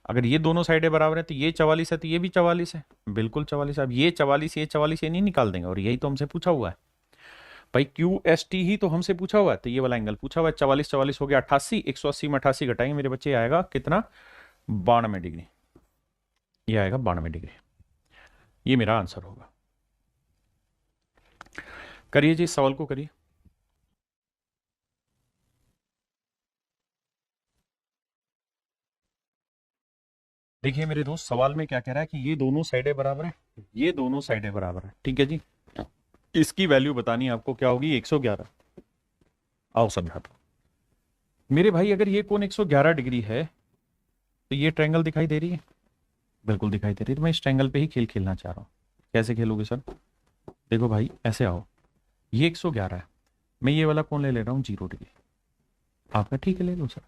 अगर ये दोनों साइडें बराबर है तो ये 44 है तो ये भी 44 है, बिल्कुल 44 है। अब ये 44 ये नहीं निकाल देंगे, और यही तो हमसे पूछा हुआ है भाई, क्यू एस टी ही तो हमसे पूछा हुआ है, तो ये वाला एंगल पूछा हुआ है। 44 44 हो गया 88, 180 में 88 घटाएंगे मेरे बच्चे आएगा कितना 92 डिग्री, ये आएगा 92 डिग्री। ये मेरा आंसर होगा। करिए जी, इस सवाल को करिए। देखिए मेरे दोस्त, सवाल में क्या कह रहा है कि ये दोनों साइडें बराबर है, ये दोनों साइडें बराबर है, ठीक है जी। इसकी वैल्यू बतानी है आपको, क्या होगी? 111। आओ समझाता हूं। मेरे भाई, अगर ये कोण 111 डिग्री है तो ये ट्रायंगल दिखाई दे रही है? बिल्कुल दिखाई दे रही है। तो मैं इस ट्रायंगल पे ही खेल खेलना चाह रहा हूँ। कैसे खेलोगे सर? देखो भाई, ऐसे आओ, ये 111 है, मैं ये वाला कोण ले रहा हूँ 0 डिग्री। आपका ठीक है, ले लो सर।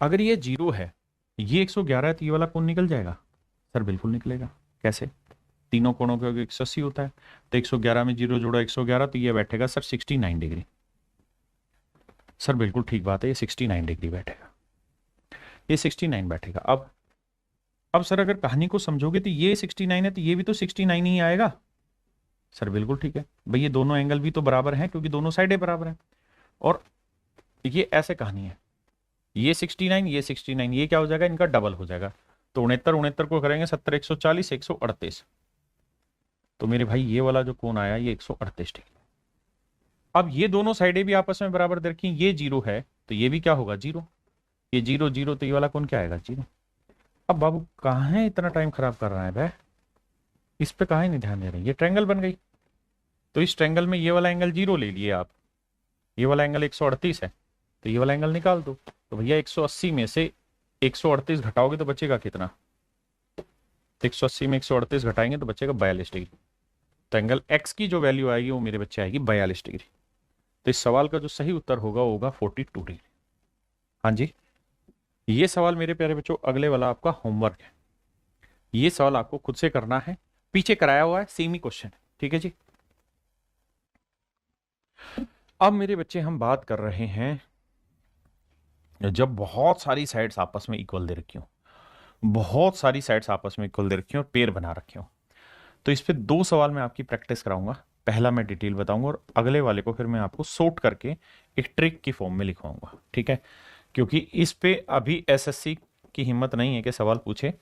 अगर ये 0 है, ये 111 है, तो ये वाला कोण निकल जाएगा? सर बिल्कुल निकलेगा। कैसे? तीनों कोणों का 180 होता है, तो 111 में 0 जोड़ा 111, तो ये बैठेगा सर 69 डिग्री। सर बिल्कुल ठीक बात है, ये 69 डिग्री बैठेगा, ये 69 बैठेगा। अब सर अगर कहानी को समझोगे तो ये 69 है, तो ये भी तो 69 ही आएगा। सर बिल्कुल ठीक है भाई, ये दोनों एंगल भी तो बराबर हैं क्योंकि दोनों साइडें बराबर हैं। और ये ऐसे कहानी है, ये 69, ये 69, ये क्या हो जाएगा? इनका डबल हो जाएगा। तो 69 69 को करेंगे 70, 140, 138। तो मेरे भाई ये वाला जो कोण आया, ये 138 डिग्री। अब ये दोनों साइडें भी आपस में बराबर दे रखी, ये 0 है तो ये भी क्या होगा? 0। ये 0 0, तो ये वाला कोण क्या आएगा? 0। अब बाबू कहाँ है, इतना टाइम खराब कर रहा है भाई, इस पे कहाँ नहीं ध्यान दे रहे हैं। ये ट्रायंगल बन गई, तो इस ट्रायंगल में ये वाला एंगल 0 ले लिए आप, ये वाला एंगल 138 है, तो ये वाला एंगल निकाल दो। तो भैया 180 में से 138 घटाओगे तो बचेगा कितना? 180 में 138 घटाएंगे तो बचेगा 42 डिग्री। तो एंगल एक्स की जो वैल्यू आएगी वो मेरे बच्चे आएगी 42 डिग्री। तो इस सवाल का जो सही उत्तर होगा वो होगा 42 डिग्री। हाँ जी, ये सवाल मेरे प्यारे बच्चों अगले वाला आपका होमवर्क है। ये सवाल आपको खुद से करना है, पीछे कराया हुआ है, सेम ही क्वेश्चन है, ठीक है जी। अब मेरे बच्चे हम बात कर रहे हैं जब बहुत सारी साइड्स आपस में इक्वल दे रखी हो, बहुत सारी साइड्स आपस में इक्वल दे रखी हो, पेयर बना रखे हो, तो इस पे 2 सवाल मैं आपकी प्रैक्टिस कराऊंगा। पहला मैं डिटेल बताऊंगा और अगले वाले को फिर मैं आपको सोर्ट करके एक ट्रिक की फॉर्म में लिखवाऊंगा, ठीक है। क्योंकि इस पे अभी एसएससी की हिम्मत नहीं है कि सवाल पूछे,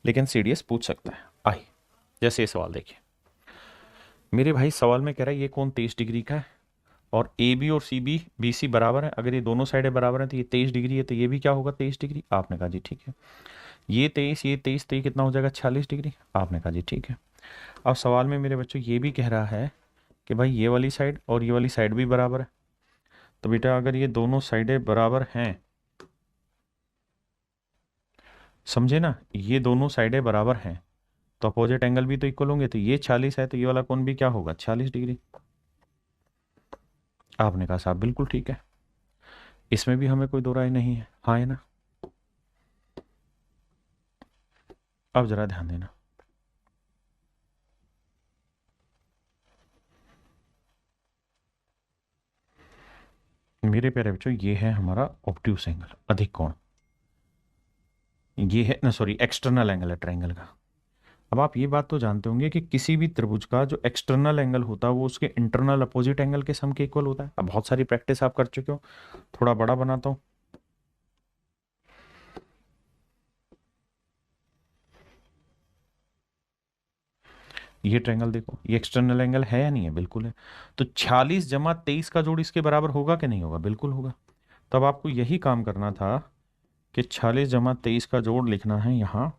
लेकिन सीडीएस पूछ सकता है। आई, जैसे ये सवाल देखिए मेरे भाई, सवाल में कह रहा है ये कोण 23 डिग्री का है और ए बी और सी बी बी सी बराबर है। अगर ये दोनों साइडें बराबर हैं तो ये 23 डिग्री है, तो ये भी क्या होगा? 23 डिग्री। आपने कहा जी ठीक है। ये 23, ये 23, तो ये कितना हो जाएगा? 46 डिग्री। आपने कहा जी ठीक है। अब सवाल में मेरे बच्चों ये भी कह रहा है कि भाई ये वाली साइड और ये वाली साइड भी बराबर है। तो बेटा अगर ये दोनों साइडें बराबर हैं, समझे ना, ये दोनों साइडें बराबर हैं तो अपोजिट एंगल भी तो इक्वल होंगे। तो ये 40 है तो ये वाला कोण भी क्या होगा? 46 डिग्री। आपने कहा साहब बिल्कुल ठीक है, इसमें भी हमें कोई दो राय नहीं है, हाँ है ना। अब जरा ध्यान देना, मेरे प्यारे बच्चों, ये है हमारा ऑब्ट्यूस एंगल, अधिक कोण। ये है ना, सॉरी, एक्सटर्नल एंगल है ट्रायंगल का। अब आप ये बात तो जानते होंगे कि किसी भी त्रिभुज का जो एक्सटर्नल एंगल होता है वो उसके इंटरनल अपोजिट एंगल के सम के इक्वल होता है। अब बहुत सारी प्रैक्टिस आप कर चुके हो, थोड़ा बड़ा बनाता हूं। ये ट्रायंगल देखो, ये एक्सटर्नल एंगल है या नहीं है? बिल्कुल है। तो 46 जमा 23 का जोड़ इसके बराबर होगा कि नहीं होगा? बिल्कुल होगा। तब आपको यही काम करना था कि 46 जमा 23 का जोड़ लिखना है यहाँ।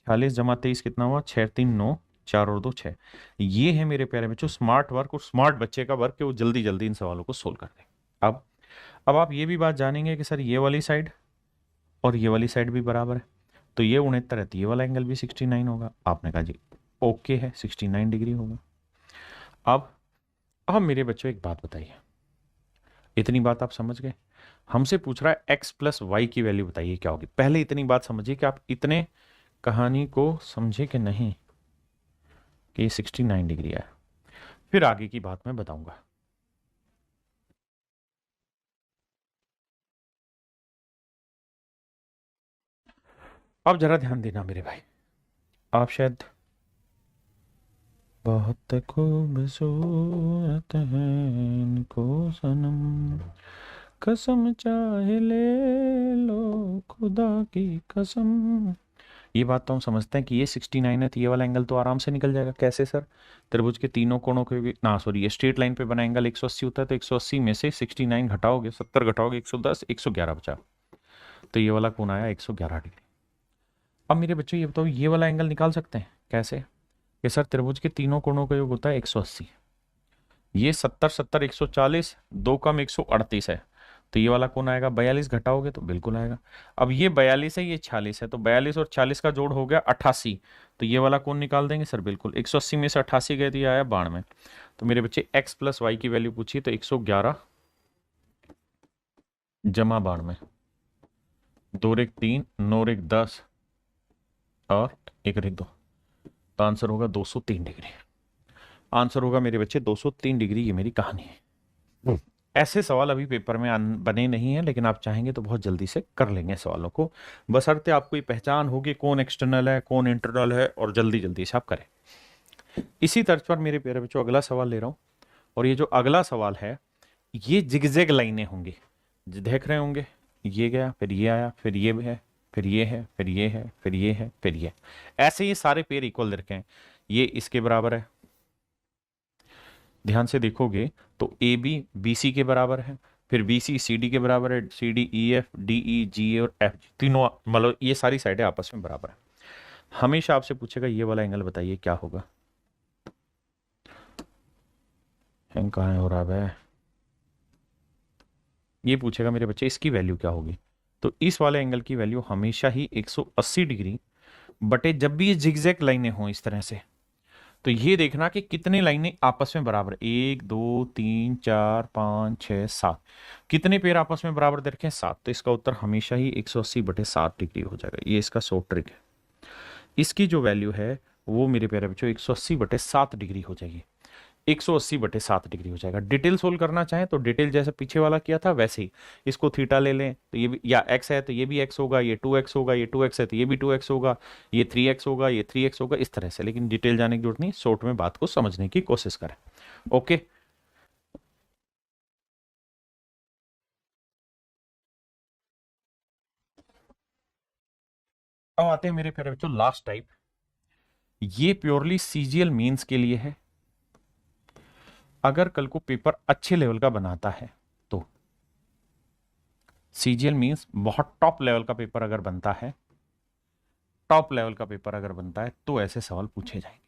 46 जमा 23 कितना हुआ? 6 3 9, 4 और 2 6। ये है मेरे प्यारे बच्चों स्मार्ट वर्क, और स्मार्ट बच्चे का वर्क कि वो जल्दी जल्दी इन सवालों को सोल्व कर दे। अब आप ये भी बात जानेंगे कि सर ये वाली साइड और ये वाली साइड भी बराबर है, तो ये 69 है तो ये वाला एंगल भी 69 होगा। आपने कहा जी ओके है, 69 डिग्री होगा। अब मेरे बच्चों एक बात बताइए, इतनी बात आप समझ गए? हमसे पूछ रहा है एक्स प्लस वाई की वैल्यू बताइए क्या होगी। पहले इतनी बात समझिए कि आप इतने कहानी को समझे कि नहीं कि ये 69 डिग्री है, फिर आगे की बात मैं बताऊंगा। अब जरा ध्यान देना मेरे भाई, आप शायद बहुत खूबसूरत है इनको सनम, कसम चाहे ले लो खुदा की कसम, ये बात तो हम समझते हैं कि ये 69 है, तो ये वाला एंगल तो आराम से निकल जाएगा। कैसे सर? त्रिभुज के तीनों कोणों के भी ना, सॉरी, ये स्ट्रेट लाइन पे बना एंगल 180 होता है, तो 180 में से 69 घटाओगे, 70 घटाओगे, 110, 111 बचा, तो ये वाला कोण आया 111 डिग्री। अब मेरे बच्चों ये बताओ, ये वाला एंगल निकाल सकते हैं कैसे? कि सर त्रिभुज के तीनों कोणों का योग होता है 180, ये 70 70 140, 2 कम 138 है, तो ये वाला कौन आएगा? 42 घटाओगे तो बिल्कुल आएगा। अब ये 42 है, ये 46 है, तो 42 और 40 का जोड़ हो गया 88, तो ये वाला कौन निकाल देंगे सर? बिल्कुल 180 में से 88 गए तो ये आया 92। तो मेरे बच्चे x प्लस वाई की वैल्यू पूछिए, तो 111 जमा 92, 2 रेख 3, 9 रेख 10 और 1 रेख 2, तो आंसर होगा 203 डिग्री। आंसर होगा मेरे बच्चे 203 डिग्री। ये मेरी कहानी है। ऐसे सवाल अभी पेपर में बने नहीं है, लेकिन आप चाहेंगे तो बहुत जल्दी से कर लेंगे सवालों को, बशर्ते आपको ये पहचान होगी कौन एक्सटर्नल है कौन इंटरनल है, और जल्दी जल्दी से आप करें। इसी तर्ज पर मेरे प्यारे बच्चों अगला सवाल ले रहा हूं, और ये जो अगला सवाल है, ये जिगजैग लाइनें होंगी, देख रहे होंगे, ये गया, फिर ये आया, फिर ये है, फिर ये है, फिर ये है, फिर ये है, फिर ये, ऐसे ये सारे पेड़ इक्वल रखे हैं, ये इसके बराबर है। ध्यान से देखोगे तो ए बी बी सी के बराबर है, फिर बी सी सी डी के बराबर है, C D E F, D E G और एफ जी, तीनों मतलब ये सारी साइडें आपस में बराबर है। हमेशा आपसे पूछेगा ये वाला एंगल बताइए क्या होगा। हैंग कहाँ हो रहा है? ये पूछेगा मेरे बच्चे इसकी वैल्यू क्या होगी, तो इस वाले एंगल की वैल्यू हमेशा ही 180 डिग्री बटे, जब भी ये जिगजैग लाइनें हों इस तरह से, तो ये देखना कि कितने लाइनें आपस में बराबर, 1 2 3 4 5 6 7, कितने पेड़ आपस में बराबर दे रखे हैं? 7, तो इसका उत्तर हमेशा ही 180 बटे 7 डिग्री हो जाएगा। ये इसका शॉर्ट ट्रिक है। इसकी जो वैल्यू है वो मेरे प्यारे बच्चों 180 बटे 7 डिग्री हो जाएगी, 180 बटे 7 डिग्री हो जाएगा। डिटेल सोल्व करना चाहें तो डिटेल जैसे पीछे वाला किया था वैसे ही इसको थीटा ले लें, तो ये भी, या एक्स है तो ये भी एक्स होगा, ये 2x होगा, ये 2x है तो ये भी 2x होगा, ये 3x होगा, ये 3x होगा, इस तरह से। लेकिन डिटेल जाने की जरूरत नहीं, शॉर्ट में बात को समझने की कोशिश करें। ओके, अब आते हैं मेरे प्यारे बच्चों लास्ट टाइप। ये प्योरली सीजीएल मीन्स के लिए है। अगर कल को पेपर अच्छे लेवल का बनाता है तो, सीजीएल मीन्स बहुत टॉप लेवल का पेपर अगर बनता है, टॉप लेवल का पेपर अगर बनता है तो ऐसे सवाल पूछे जाएंगे।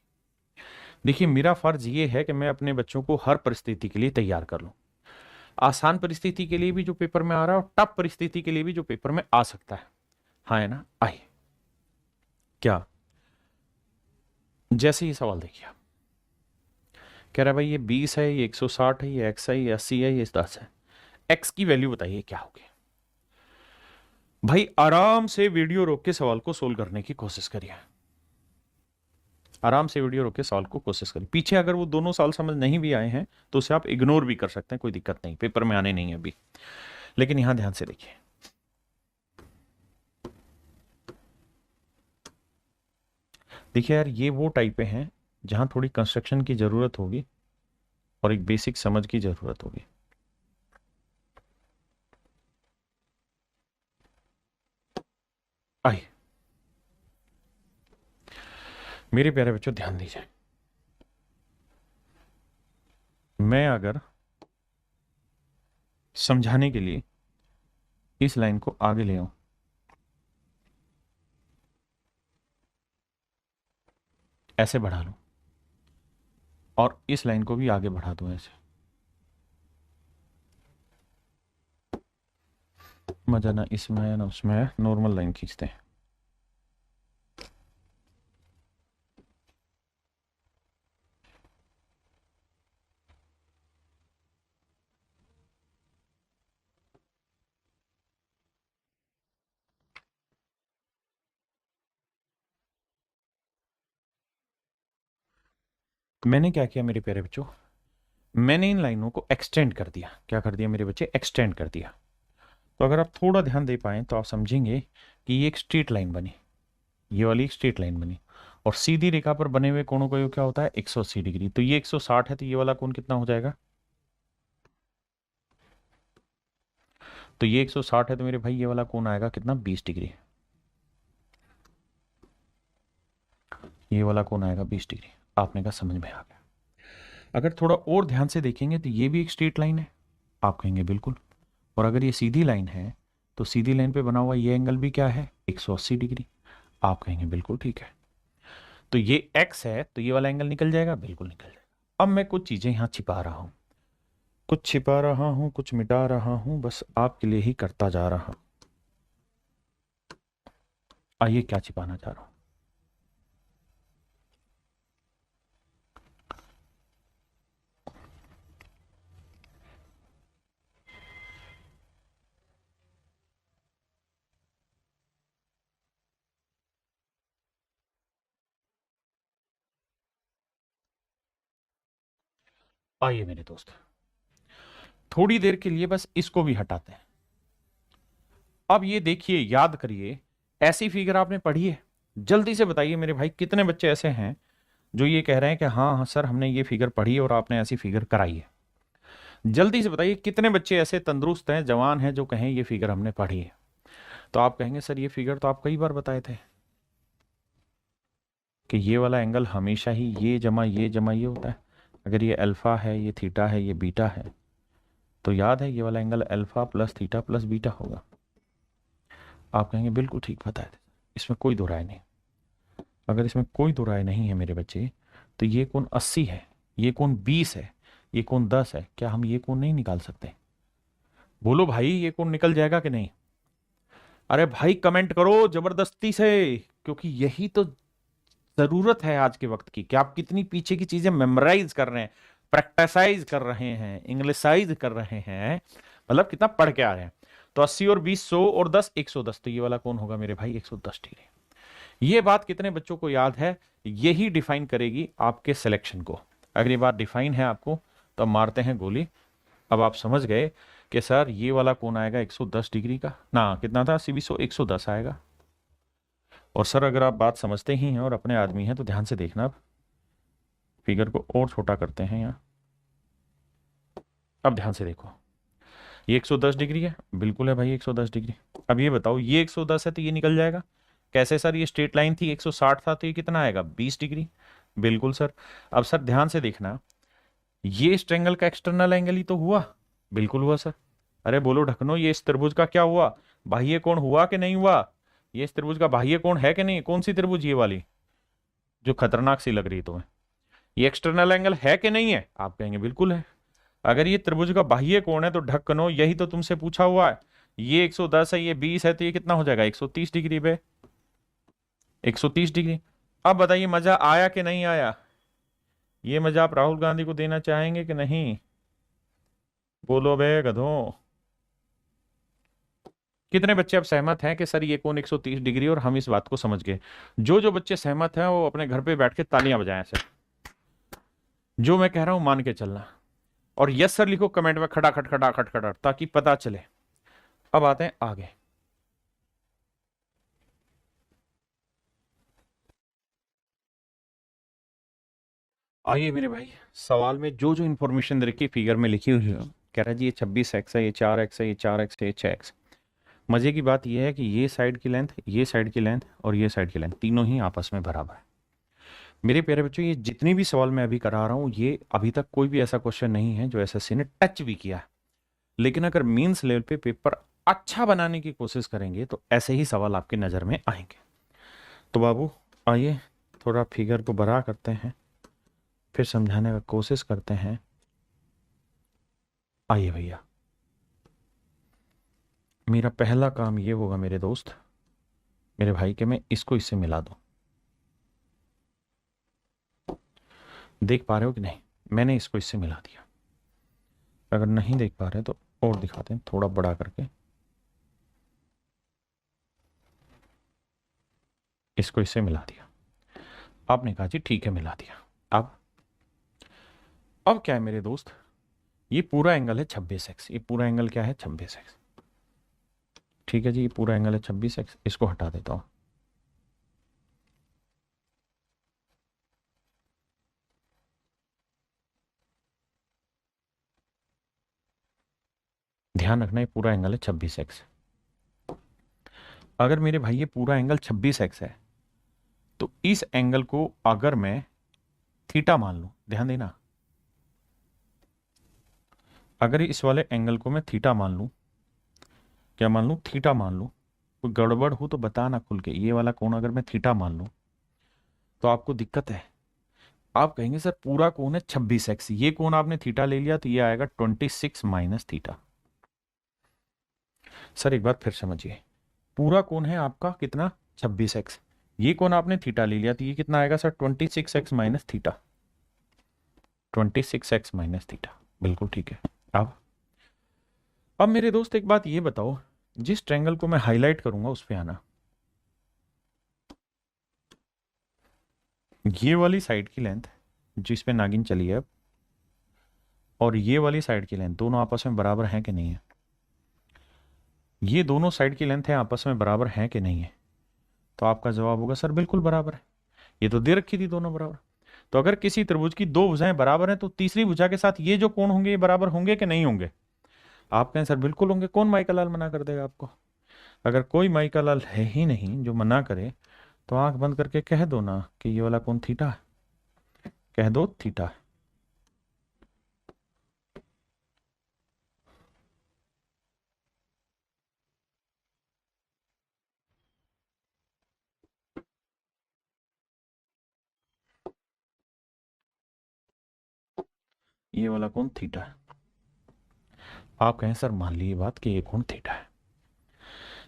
देखिए मेरा फर्ज ये है कि मैं अपने बच्चों को हर परिस्थिति के लिए तैयार कर लूं, आसान परिस्थिति के लिए भी जो पेपर में आ रहा है और टफ परिस्थिति के लिए भी जो पेपर में आ सकता है। हाँ है ना? आइए, क्या जैसे ये सवाल देखिए, आप कह रहा है भाई ये 20 है, ये 160 है, ये एक्स है, ये 80 है, ये 10 है, एक्स की वैल्यू बताइए क्या होगी। भाई आराम से वीडियो रोक के सवाल को सोल्व करने की कोशिश करिए, आराम से वीडियो रोक के सवाल को कोशिश करिए। पीछे अगर वो दोनों सवाल समझ नहीं भी आए हैं तो उसे आप इग्नोर भी कर सकते हैं, कोई दिक्कत नहीं, पेपर में आने नहीं है अभी। लेकिन यहां ध्यान से देखिए, देखिए यार ये वो टाइपें हैं जहां थोड़ी कंस्ट्रक्शन की जरूरत होगी और एक बेसिक समझ की जरूरत होगी। आइए मेरे प्यारे बच्चों ध्यान दीजिए, मैं अगर समझाने के लिए इस लाइन को आगे ले आऊं, ऐसे बढ़ा लूं, और इस लाइन को भी आगे बढ़ा दूं ऐसे, मजा ना इसमें है ना उसमें है, नॉर्मल लाइन खींचते हैं। मैंने क्या किया मेरे प्यारे बच्चों, मैंने इन लाइनों को एक्सटेंड कर दिया। क्या कर दिया मेरे बच्चे? एक्सटेंड कर दिया। तो अगर आप थोड़ा ध्यान दे पाए तो आप समझेंगे कि ये एक स्ट्रेट लाइन बनी, ये वाली एक स्ट्रेट लाइन बनी, और सीधी रेखा पर बने हुए कोणों का योग क्या होता है? 180 डिग्री। तो ये 160 है, तो ये वाला कोण कितना हो जाएगा? तो ये 160 है तो मेरे भाई ये वाला कोण आएगा कितना? 20 डिग्री। ये वाला कोण आएगा 20 डिग्री। आपने कहा समझ में आ गया। अगर थोड़ा और ध्यान से देखेंगे तो ये भी एक स्ट्रेट लाइन है, आप कहेंगे बिल्कुल। और अगर ये सीधी लाइन है तो सीधी लाइन पे बना हुआ ये एंगल भी क्या है, 180 डिग्री। आप कहेंगे बिल्कुल ठीक है। तो ये x है तो ये वाला एंगल निकल जाएगा, बिल्कुल निकल जाएगा। अब मैं कुछ चीजें यहां छिपा रहा हूं, कुछ छिपा रहा हूं, कुछ मिटा रहा हूं, बस आपके लिए ही करता जा रहा हूं। आइए क्या छिपाना चाह रहा हूं। आइए मेरे दोस्त, थोड़ी देर के लिए बस इसको भी हटाते हैं। अब ये देखिए, याद करिए, ऐसी फिगर आपने पढ़ी है? जल्दी से बताइए मेरे भाई, कितने बच्चे ऐसे हैं जो ये कह रहे हैं कि हाँ हाँ सर हमने ये फिगर पढ़ी और आपने ऐसी फिगर कराई है? जल्दी से बताइए कितने बच्चे ऐसे तंदुरुस्त हैं, जवान हैं, जो कहें ये फिगर हमने पढ़ी है। तो आप कहेंगे सर ये फिगर तो आप कई बार बताए थे कि ये वाला एंगल हमेशा ही ये जमा ये होता है। अगर ये अल्फा है, ये थीटा है, ये बीटा है, तो याद है ये वाला angle alpha plus theta plus beta होगा। आप कहेंगे बिल्कुल ठीक बताए थे, इसमें कोई दो राय नहीं। अगर इसमें कोई दो राय नहीं है मेरे बच्चे, तो ये कोण 80 है, ये कोण 20 है, ये कोण 10 है, क्या हम ये कोण नहीं निकाल सकते? बोलो भाई, ये कोण निकल जाएगा कि नहीं? अरे भाई कमेंट करो जबरदस्ती से, क्योंकि यही तो जरूरत है आज के वक्त की, कि आप कितनी पीछे की चीजें मेमोराइज कर रहे हैं, प्रैक्टिसाइज कर रहे हैं, इंग्लिशाइज कर रहे हैं, मतलब कितना पढ़ के आ रहे हैं। तो 80 और 20 100 और 10 110, तो ये वाला कौन होगा मेरे भाई, 110 डिग्री। ये बात कितने बच्चों को याद है? यही डिफाइन करेगी आपके सिलेक्शन को। अगर ये बात डिफाइन है आपको, तो अब मारते हैं गोली। अब आप समझ गए कि सर ये वाला कौन आएगा 110 डिग्री का ना, कितना था, 80 100 110 आएगा। और सर अगर आप बात समझते ही हैं और अपने आदमी हैं तो ध्यान से देखना, अब फिगर को और छोटा करते हैं यहाँ। अब ध्यान से देखो, ये 110 डिग्री है, बिल्कुल है भाई 110 डिग्री। अब ये बताओ, ये 110 है तो ये निकल जाएगा कैसे सर? ये स्ट्रेट लाइन थी, 160 था, तो ये कितना आएगा, 20 डिग्री। बिल्कुल सर। अब सर ध्यान से देखना, ये इस ट्रायंगल का एक्सटर्नल एंगल ही तो हुआ। बिल्कुल हुआ सर। अरे बोलो ढकनो, ये इस त्रिभुज का क्या हुआ, बाह्य कोण हुआ कि नहीं हुआ? ये इस त्रिभुज का बाह्य कोण है कि नहीं? कौन सी त्रिभुज, ये वाली जो खतरनाक सी लग रही है तुम्हें, ये एक्सटर्नल एंगल है कि नहीं है? आप कहेंगे बिल्कुल है। अगर ये त्रिभुज का बाह्य कोण है तो ढक्कनो, यही तो तुमसे पूछा हुआ है। ये 110 है, ये 20 है, तो ये कितना हो जाएगा, 130 डिग्री पे, 130 डिग्री। अब बताइए मजा आया कि नहीं आया? ये मजा आप राहुल गांधी को देना चाहेंगे कि नहीं? बोलो बे गधों। कितने बच्चे अब सहमत हैं कि सर ये कोण 130 डिग्री, और हम इस बात को समझ गए? जो जो बच्चे सहमत हैं वो अपने घर पे बैठ के तालियां बजाएं सर, जो मैं कह रहा हूं मान के चलना। और यस सर लिखो कमेंट में, खड़ा खटखटा खटखटा, ताकि पता चले। अब आते हैं आगे। आइए मेरे भाई, सवाल में जो जो इंफॉर्मेशन दे रखी फिगर में लिखी हुई है, कह रहा है जी ये 26x है, ये 4x है, ये 4x है, ये 6x। मजे की बात यह है कि ये साइड की लेंथ, ये साइड की लेंथ और ये साइड की लेंथ तीनों ही आपस में बराबर है। मेरे प्यारे बच्चों, ये जितनी भी सवाल मैं अभी करा रहा हूं, ये अभी तक कोई भी ऐसा क्वेश्चन नहीं है जो एसएससी ने टच भी किया है। लेकिन अगर मीन्स लेवल पे पेपर अच्छा बनाने की कोशिश करेंगे तो ऐसे ही सवाल आपकी नजर में आएंगे। तो बाबू आइए, थोड़ा फिगर को बड़ा करते हैं, फिर समझाने का कोशिश करते हैं। आइए भैया, मेरा पहला काम ये होगा मेरे दोस्त, मेरे भाई, के मैं इसको इससे मिला दूं। देख पा रहे हो कि नहीं? मैंने इसको इससे मिला दिया। अगर नहीं देख पा रहे तो और दिखाते हैं थोड़ा बड़ा करके, इसको इससे मिला दिया। आपने कहा जी ठीक है मिला दिया। अब क्या है मेरे दोस्त, ये पूरा एंगल है 26x, ये पूरा एंगल क्या है, 26x। ठीक है जी, ये पूरा एंगल है 26x, इसको हटा देता हूं। ध्यान रखना, ये पूरा एंगल है 26x। अगर मेरे भाई ये पूरा एंगल 26x है, तो इस एंगल को अगर मैं थीटा मान लूं, ध्यान देना, अगर इस वाले एंगल को मैं थीटा मान लूं, क्या मान लूं, थीटा मान लूं, कोई गड़बड़ हो तो बताना खुल के, ये वाला कोण अगर मैं थीटा मान लूं तो आपको दिक्कत है। आप कहेंगे सर पूरा कोण है 26x, ये कोण आपने थीटा ले लिया तो ये आएगा 26 माइनस थीटा। सर एक बात फिर समझिए, पूरा कोण है आपका कितना 26x, ये कोण आपने थीटा ले लिया तो ये कितना आएगा sir 26x minus theta, 26x minus theta, बिल्कुल ठीक है। अब मेरे दोस्त एक बात ये बताओ, जिस ट्रायंगल को मैं हाईलाइट करूंगा उस पे आना, ये वाली साइड की लेंथ जिस पे नागिन चली है और ये वाली साइड की लेंथ दोनों आपस में बराबर हैं कि नहीं है, ये दोनों साइड की लेंथ है आपस में बराबर हैं कि नहीं है, तो आपका जवाब होगा सर बिल्कुल बराबर है, ये तो दे रखी थी दोनों बराबर। तो अगर किसी त्रिभुज की दो भुजाएं बराबर हैं तो तीसरी भुजा के साथ ये जो कोण होंगे ये बराबर होंगे कि नहीं होंगे? आप कहें सर बिल्कुल होंगे, कौन माइका लाल मना कर देगा आपको? अगर कोई माइका लाल है ही नहीं जो मना करे तो आंख बंद करके कह दो ना कि ये वाला कोण थीटा है, कह दो थीटा है। ये वाला कोण थीटा है। आप कहें सर मान ली बात कि ये कोण थीटा है।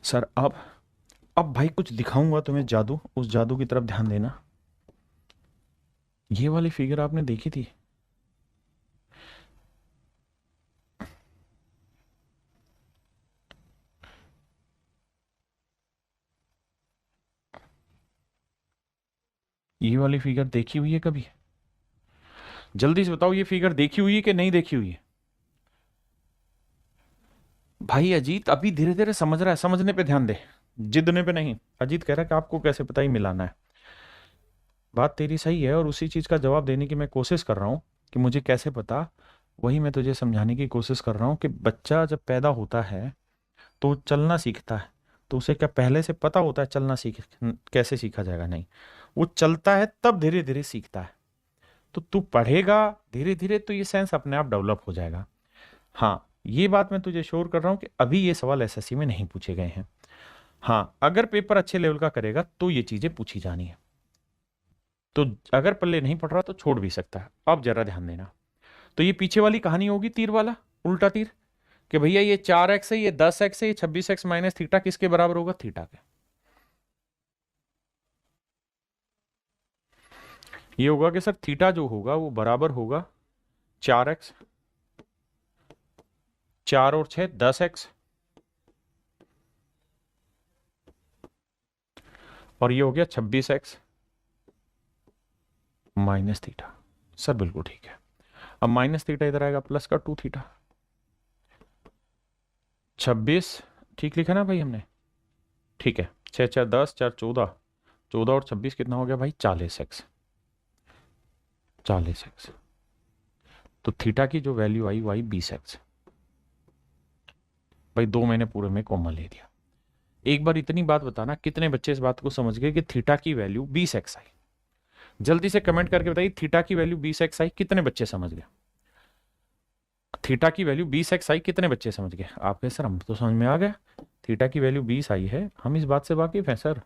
सर अब भाई कुछ दिखाऊंगा तुम्हें जादू, उस जादू की तरफ ध्यान देना। ये वाली फिगर आपने देखी थी, ये वाली फिगर देखी हुई है कभी? जल्दी से बताओ, ये फिगर देखी हुई है कि नहीं देखी हुई है? भाई अजीत अभी धीरे धीरे समझ रहा है, समझने पे ध्यान दे, जिदने पे नहीं। अजीत कह रहा है कि आपको कैसे पता, ही मिलाना है। बात तेरी सही है और उसी चीज का जवाब देने की मैं कोशिश कर रहा हूं कि मुझे कैसे पता, वही मैं तुझे समझाने की कोशिश कर रहा हूं कि बच्चा जब पैदा होता है तो चलना सीखता है, तो उसे क्या पहले से पता होता है चलना कैसे सीखा जाएगा? नहीं, वो चलता है तब धीरे धीरे सीखता है। तो तू पढ़ेगा धीरे धीरे तो ये सेंस अपने आप डेवलप हो जाएगा। हाँ, ये बात मैं तुझे श्योर कर रहा हूं कि अभी ये सवाल एसएससी में नहीं पूछे गए हैं। हाँ, अगर पेपर अच्छे लेवल का करेगा तो ये चीजें पूछी जानी है। तो अगर पल्ले नहीं पड़ रहा तो छोड़ भी सकता है। अब जरा ध्यान देना, तो ये पीछे वाली कहानी होगी तीर वाला, उल्टा तीर, कि भैया ये 4x है, ये 10x है, ये 26x माइनस थीटा किसके बराबर होगा? थीटा के। ये होगा कि सर थीटा जो होगा वो बराबर होगा 4x, 4 और 6 10x, और ये हो गया 26x माइनस थीटा। सर बिल्कुल ठीक है। अब माइनस थीटा इधर आएगा प्लस का 2 थीटा। 26 ठीक लिखा ना भाई हमने? ठीक है, 6 4 10, 4 14, 14 और 26 कितना हो गया भाई? 40x, 40x। तो थीटा की जो वैल्यू आई वो आई 20x। भाई 2 महीने पूरे में कॉमन ले दिया। एक बार इतनी बात बताना, कितने बच्चे इस बात को समझ गए कि थीटा की वैल्यू 20x आई? जल्दी से कमेंट करके बताइए, थीटा की वैल्यू 20x आई, कितने बच्चे समझ गए? थीटा की वैल्यू 20x आई, कितने बच्चे समझ गए? आप कहे सर हम तो समझ में आ गया, थीटा की वैल्यू 20 आई है, हम इस बात से वाकिफ हैं सर,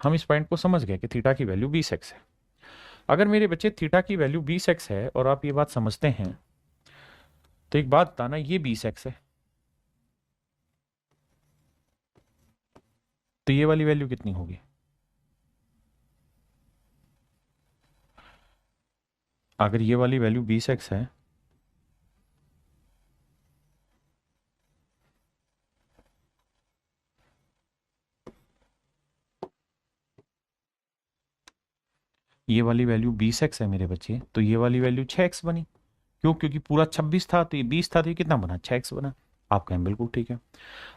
हम इस पॉइंट को समझ गए कि थीटा की वैल्यू 20x है। अगर मेरे बच्चे थीटा की वैल्यू 20x है और आप ये बात समझते हैं तो एक बात बताना, ये 20x है तो ये वाली वैल्यू कितनी होगी? अगर ये वाली वैल्यू 20x है ये वाली वैल्यू 20x है मेरे बच्चे, तो ये वाली वैल्यू 6x बनी। क्यों? क्योंकि पूरा 26 था तो ये 20 था तो ये कितना बना? 6x बना। आप कहें बिल्कुल ठीक है।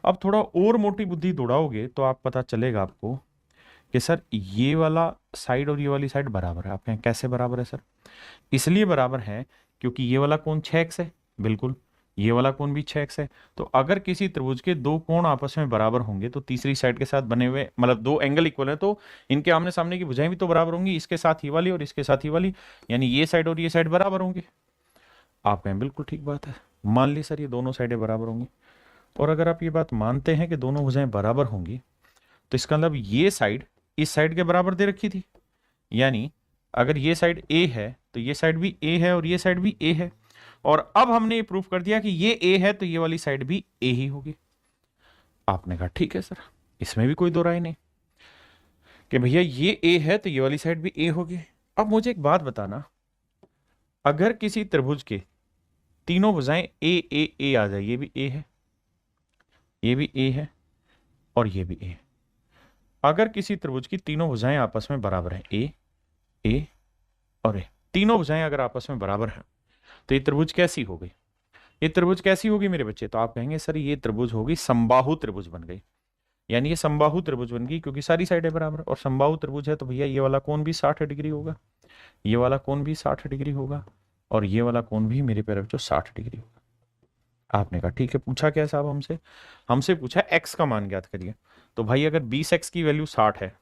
अब थोड़ा और मोटी बुद्धि दौड़ाओगे तो आप पता चलेगा आपको कि सर ये वाला साइड और ये वाली साइड बराबर है। आप कहें कैसे बराबर है सर? इसलिए बराबर है क्योंकि ये वाला कोण 6x है, बिल्कुल, ये वाला कोण भी 6x है। तो अगर किसी त्रिभुज के दो कोण आपस में बराबर होंगे तो तीसरी साइड के साथ बने हुए, मतलब दो एंगल इक्वल है, तो इनके आमने सामने की भुजाएं भी तो बराबर होंगी, इसके साथ ही वाली और इसके साथ ही वाली, यानी ये साइड और ये साइड बराबर होंगे। आप कहें बिल्कुल ठीक बात है, मान ली सर ये दोनों साइडें बराबर होंगी। और अगर आप ये बात मानते हैं कि दोनों भुजाएं बराबर होंगी, तो इसका मतलब ये साइड इस साइड के बराबर दे रखी थी, यानी अगर ये साइड ए है तो ये साइड भी ए है और ये साइड भी ए है। और अब हमने ये प्रूफ कर दिया कि ये ए है तो ये वाली साइड भी ए ही होगी। आपने कहा ठीक है सर, इसमें भी कोई दो राय नहीं कि भैया ये ए है तो ये वाली साइड भी ए होगी। अब मुझे एक बात बताना, अगर किसी त्रिभुज के तीनों भुजाएं ए ए ए आ जाए, ये भी ए है, ये भी ए है और ये भी ए है, अगर किसी त्रिभुज की तीनों भुजाएं आपस में बराबर हैं, ए और ए, तीनों भुजाएं अगर आपस में बराबर हैं, तो ये त्रिभुज कैसी हो गई? ये त्रिभुज कैसी होगी मेरे बच्चे? तो आप कहेंगे सर ये त्रिभुज होगी समबाहु त्रिभुज बन गई, यानी ये समबाहु त्रिभुज बन गई क्योंकि सारी साइडें बराबर, और समबाहु त्रिभुज है तो भैया ये वाला कोण भी 60 डिग्री होगा, ये वाला कोण भी 60 डिग्री होगा और ये वाला कोण भी मेरे प्यारे बच्चों 60 डिग्री होगा। आपने कहा ठीक है, पूछा क्या साहब हमसे? हमसे पूछा x का मान ज्ञात करिए। तो भाई अगर 20x की वैल्यू 60 है,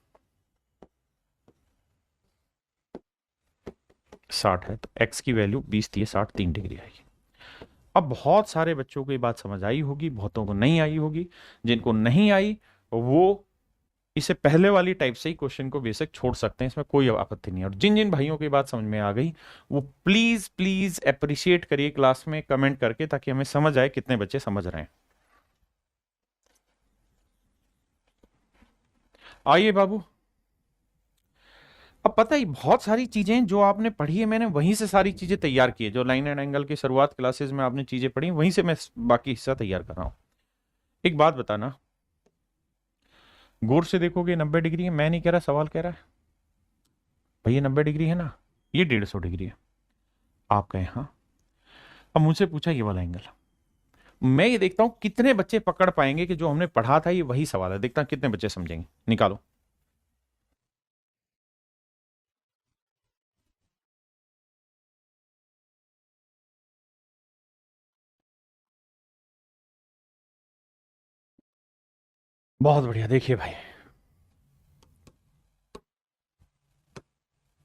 60 है तो x की वैल्यू 20 थी, 60 3 डिग्री आएगी। अब बहुत सारे बच्चों को ये बात समझ आई होगी, बहुतों को नहीं आई होगी। जिनको नहीं आई वो इसे पहले वाली टाइप से ही क्वेश्चन को बेसिक छोड़ सकते हैं, इसमें कोई आपत्ति नहीं है। और जिन जिन भाइयों की बात समझ में आ गई वो प्लीज प्लीज अप्रिशिएट करिए क्लास में कमेंट करके, ताकि हमें समझ आए कितने बच्चे समझ रहे हैं। आइए बाबू, अब पता ही बहुत सारी चीजें जो आपने पढ़ी है मैंने वहीं से सारी चीजें तैयार की है, जो लाइन एंड एंगल की शुरुआत क्लासेस में आपने चीजें पढ़ी वहीं से मैं बाकी हिस्सा तैयार कर रहा हूं। एक बात बताना, गौर से देखोगे 90 डिग्री है, मैं नहीं कह रहा, सवाल कह रहा है भैया 90 डिग्री है ना, ये 150 डिग्री है। आप कहें हाँ। अब मुझसे पूछा ये वाला एंगल, मैं ये देखता हूं कितने बच्चे पकड़ पाएंगे कि जो हमने पढ़ा था ये वही सवाल है, देखता हूं कितने बच्चे समझेंगे, निकालो। बहुत बढ़िया, देखिए भाई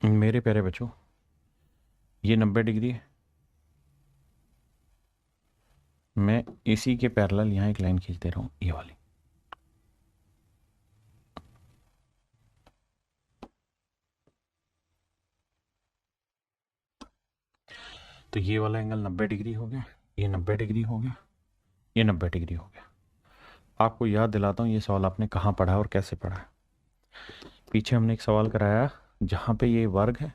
मेरे प्यारे बच्चों, ये 90 डिग्री है, मैं इसी के पैरेलल यहां एक लाइन खींच दे रहा हूं, ये वाली। तो ये वाला एंगल 90 डिग्री हो गया, ये 90 डिग्री हो गया, ये 90 डिग्री हो गया। आपको याद दिलाता हूं ये सवाल आपने कहां पढ़ा और कैसे पढ़ा है। पीछे हमने एक सवाल कराया जहां पे ये वर्ग है,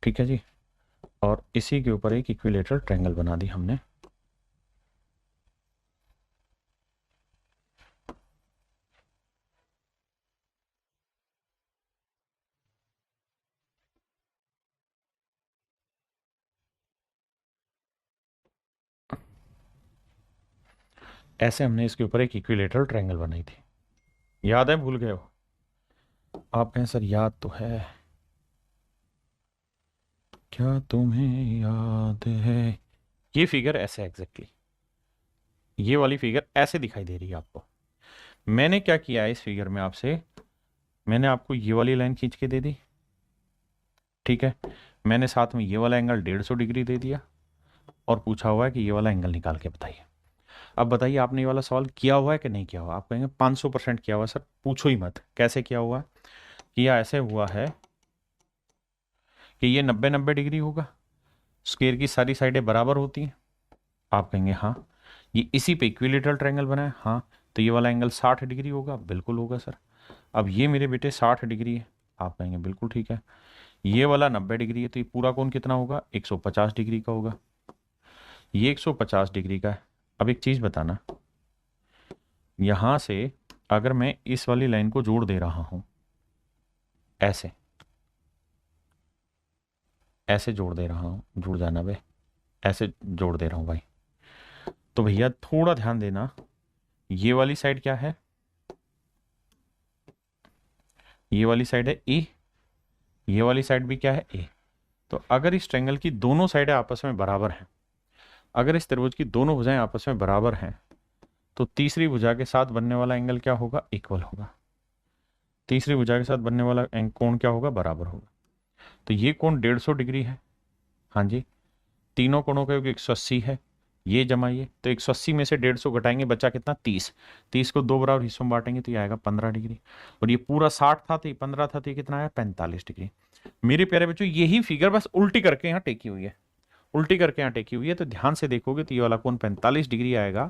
ठीक है जी, और इसी के ऊपर एक इक्विलेटरल ट्रायंगल बना दी हमने। ऐसे हमने इसके ऊपर एक इक्विलेटरल ट्रायंगल बनाई थी, याद है भूल गए हो? आप कहें सर याद तो है, क्या तुम्हें याद है? ये फिगर ऐसे एग्जैक्टली, ये वाली फिगर ऐसे दिखाई दे रही है आपको। मैंने क्या किया है इस फिगर में आपसे, मैंने आपको ये वाली लाइन खींच के दे दी, ठीक है, मैंने साथ में ये वाला एंगल 150 डिग्री दे दिया और पूछा हुआ है कि ये वाला एंगल निकाल के बताइए। अब बताइए आपने ये वाला सवाल किया हुआ है कि नहीं किया हुआ? आप कहेंगे 500% किया हुआ। सर पूछो ही मत, कैसे किया हुआ है? किया ऐसे हुआ है कि ये 90-90 डिग्री होगा, स्क्वायर की सारी साइडें बराबर होती हैं। आप कहेंगे हाँ। ये इसी पे इक्विलेटरल ट्रायंगल बना है, हाँ। तो ये वाला एंगल 60 डिग्री होगा, बिल्कुल होगा सर। अब ये मेरे बेटे 60 डिग्री है, आप कहेंगे बिल्कुल ठीक है। ये वाला 90 डिग्री है, तो ये पूरा कोण कितना होगा? 150 डिग्री का होगा। ये 150 डिग्री का है। अब एक चीज बताना, यहां से अगर मैं इस वाली लाइन को जोड़ दे रहा हूं, ऐसे ऐसे जोड़ दे रहा हूं, जुड़ जाना बे, ऐसे जोड़ दे रहा हूं भाई, तो भैया थोड़ा ध्यान देना, ये वाली साइड क्या है? ये वाली साइड है ए, ये वाली साइड भी क्या है? ए। तो अगर इस ट्रायंगल की दोनों साइडें आपस में बराबर हैं अगर इस त्रिभुज की दोनों भुजाएं आपस में बराबर हैं तो तीसरी भुजा के साथ बनने वाला एंगल क्या होगा? इक्वल होगा। तीसरी भुजा के साथ बनने वाला कोण क्या होगा? बराबर होगा। तो ये कोण 150 डिग्री है। हाँ जी, तीनों कोणों का योग 180 है। ये जमाइए तो 180 में से 150 घटाएंगे, बचा कितना? 30। 30 को दो बराबर हिस्सों में बांटेंगे तो ये आएगा 15 डिग्री। और ये पूरा 60 था तो ये 15 था तो ये कितना आया? 45 डिग्री। मेरे प्यारे बच्चों, यही फिगर बस उल्टी करके यहाँ टेकी हुई है, उल्टी करके यहाँ टेकी हुई है। तो ध्यान से देखोगे तो ये वाला कोण 45 डिग्री आएगा।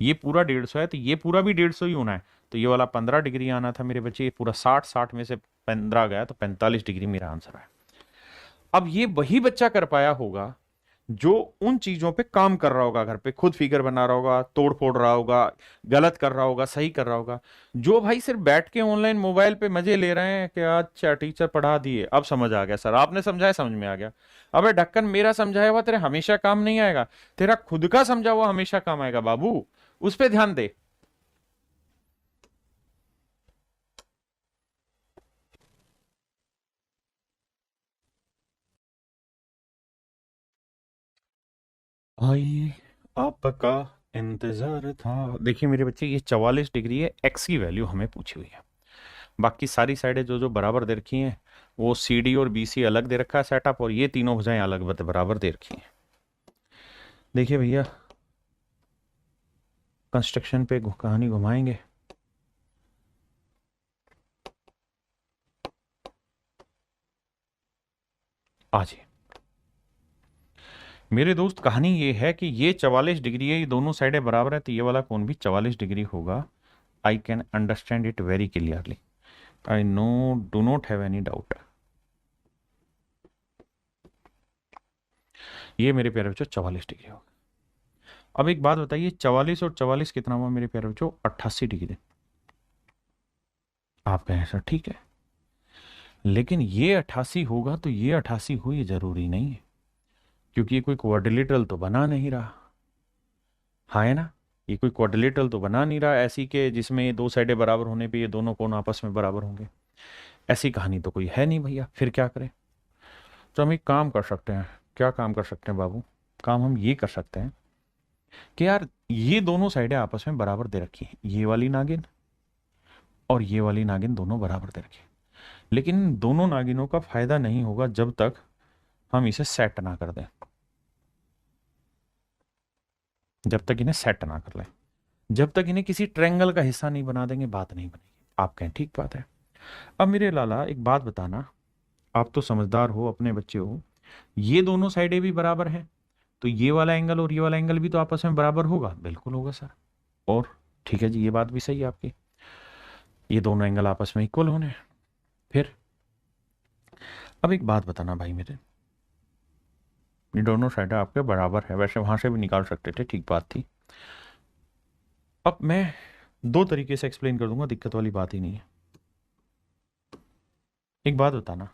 ये पूरा 150 है तो ये पूरा भी 150 ही होना है। तो ये वाला 15 डिग्री आना था मेरे बच्चे, ये पूरा 60, 60 में से 15 गया तो 45 डिग्री मेरा आंसर है। अब ये वही बच्चा कर पाया होगा जो उन चीजों पे काम कर रहा होगा, घर पे खुद फिगर बना रहा होगा, तोड़ फोड़ रहा होगा, गलत कर रहा होगा, सही कर रहा होगा। जो भाई सिर्फ बैठ के ऑनलाइन मोबाइल पे मजे ले रहे हैं कि अच्छा टीचर पढ़ा दिए, अब समझ आ गया, सर आपने समझाया समझ में आ गया। अबे ढक्कन, मेरा समझाया हुआ तेरे हमेशा काम नहीं आएगा, तेरा खुद का समझा हुआ हमेशा काम आएगा बाबू, उस पर ध्यान दे। आइए, आपका इंतजार था। देखिए मेरे बच्चे, ये 44 डिग्री है, एक्स की वैल्यू हमें पूछी हुई है। बाकी सारी साइडें जो जो बराबर दे रखी हैं वो सी डी और बी सी अलग दे रखा है सेटअप, और ये तीनों भुजाएं अलग बराबर दे रखी हैं। देखिए भैया, कंस्ट्रक्शन पे कहानी घुमाएंगे। आज मेरे दोस्त, कहानी ये है कि ये 44 डिग्री है, ये दोनों साइडें बराबर है तो ये वाला कोण भी 44 डिग्री होगा। I can understand it very clearly, I know, do not have any doubt. ये मेरे प्यारे बच्चों 44 डिग्री होगा। अब एक बात बताइए, 44 और 44 कितना हुआ मेरे प्यारे बच्चों? 88 डिग्री। आप कहें सर ठीक है, लेकिन ये 88 होगा तो ये 88 हो, ये जरूरी नहीं है, क्योंकि ये कोई क्वाड्रिलेटरल तो बना नहीं रहा। हाँ है ना, ये कोई क्वाड्रिलेटरल तो बना नहीं रहा ऐसी के जिसमें दो साइडें बराबर होने पे ये दोनों कोण आपस में बराबर होंगे। ऐसी कहानी तो कोई है नहीं भैया, फिर क्या करें? तो हम एक काम कर सकते हैं। क्या काम कर सकते हैं बाबू? काम हम ये कर सकते हैं कि यार ये दोनों साइडें आपस में बराबर दे रखी हैं, ये वाली नागिन और ये वाली नागिन दोनों बराबर दे रखी हैं। लेकिन इन दोनों नागिनों का फायदा नहीं होगा जब तक हम इसे सेट ना कर दें, जब तक इन्हें सेट ना कर लें, जब तक इन्हें किसी ट्रायंगल का हिस्सा नहीं बना देंगे, बात नहीं बनेगी। आप कहें ठीक बात है। अब मेरे लाला एक बात बताना, आप तो समझदार हो, अपने बच्चे हो, ये दोनों साइडें भी बराबर हैं तो ये वाला एंगल और ये वाला एंगल भी तो आपस में बराबर होगा। बिल्कुल होगा सर। और ठीक है जी, ये बात भी सही है आपकी, ये दोनों एंगल आपस में इक्वल होने हैं। फिर अब एक बात बताना भाई मेरे, ये दोनों साइडें आपके बराबर है, वैसे वहां से भी निकाल सकते थे, ठीक बात थी। अब मैं दो तरीके से एक्सप्लेन कर दूंगा, दिक्कत वाली बात ही नहीं है। एक बात बताना,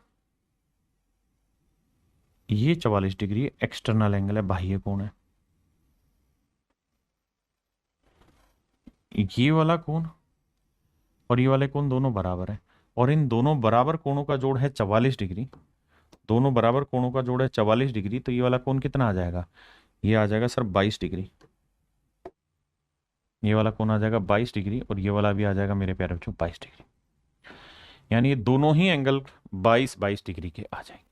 ये 44 डिग्री एक्सटर्नल एंगल है, बाह्य कोण है। ये वाला कोण और ये वाले कोण दोनों बराबर है, और इन दोनों बराबर कोणों का जोड़ है 44 डिग्री। दोनों बराबर कोणों का जोड़ है 44 डिग्री, तो ये वाला कोण कितना आ जाएगा? ये आ जाएगा सर 22 डिग्री। ये वाला कोण आ जाएगा 22 डिग्री और ये वाला भी आ जाएगा मेरे प्यारे बच्चों 22 डिग्री। यानी ये दोनों ही एंगल 22 डिग्री के आ जाएंगे।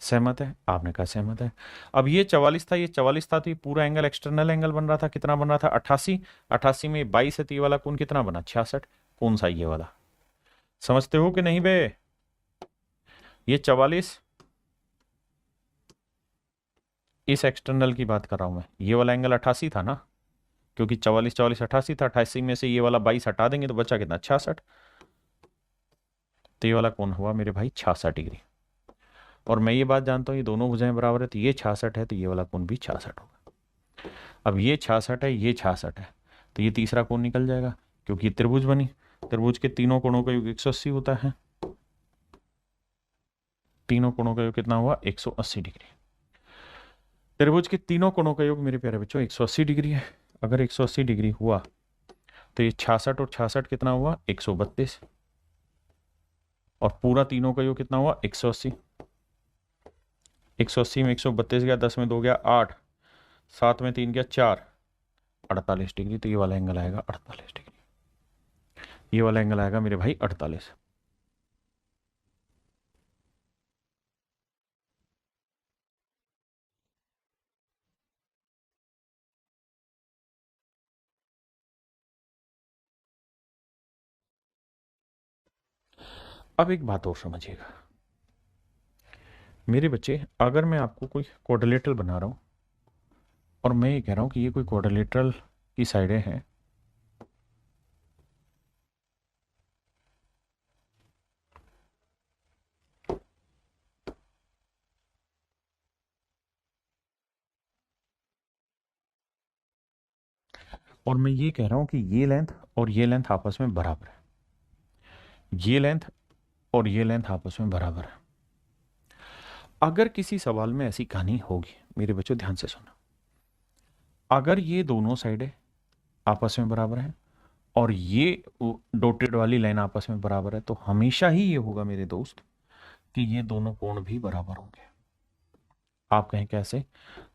सहमत है? आपने कहा सहमत है। अब ये 44 था, ये 44 था तो ये पूरा एंगल एक्सटर्नल एंगल बन रहा था, कितना बन रहा था? 88। 88 में 22 है तो ये वाला कोण कितना बना? 66। कौन सा? ये वाला। समझते हो कि नहीं बे? ये 44 इस एक्सटर्नल की बात कर रहा हूं मैं, ये वाला एंगल 88 था ना, क्योंकि 44 44 88 था, 88 में से ये वाला 22 हटा देंगे तो बचा कितना? 66। तो ये वाला कौन हुआ मेरे भाई? 66 डिग्री। और मैं ये बात जानता हूँ ये दोनों भुजाएं बराबर है तो ये 66 है तो ये वाला कोण भी 66 होगा। अब ये 66 है, ये 66 है, तो ये तीसरा कोण निकल जाएगा, क्योंकि ये त्रिभुज बनी। त्रिभुज के तीनों कोणों का योग 180 होता है। तीनों कोणों का योग कितना हुआ? 180 डिग्री। त्रिभुज के तीनों कोणों का योग मेरे प्यारे बच्चों 180 डिग्री है। अगर 180 डिग्री हुआ तो ये 66 और 66 कितना हुआ? 132। और पूरा तीनों का योग कितना हुआ? 180। 180 में 132 गया, 10 में 2 गया 8, 7 में 3 क्या 4, 48 डिग्री। तो ये वाला एंगल आएगा 48 डिग्री, ये वाला एंगल आएगा मेरे भाई 48। अब एक बात और समझिएगा मेरे बच्चे, अगर मैं आपको कोई क्वाड्रिलेटरल बना रहा हूं और मैं ये कह रहा हूं कि ये कोई क्वाड्रिलेटरल की साइडें हैं, और मैं ये कह रहा हूं कि ये लेंथ और ये लेंथ आपस में बराबर है, ये लेंथ और ये लेंथ आपस में बराबर है। अगर किसी सवाल में ऐसी कहानी होगी, मेरे बच्चों ध्यान से सुनो, अगर ये दोनों साइडें आपस में बराबर हैं और ये डॉटेड वाली लाइन आपस में बराबर है, तो हमेशा ही ये होगा मेरे दोस्त कि ये दोनों कोण भी बराबर होंगे। आप कहें कैसे?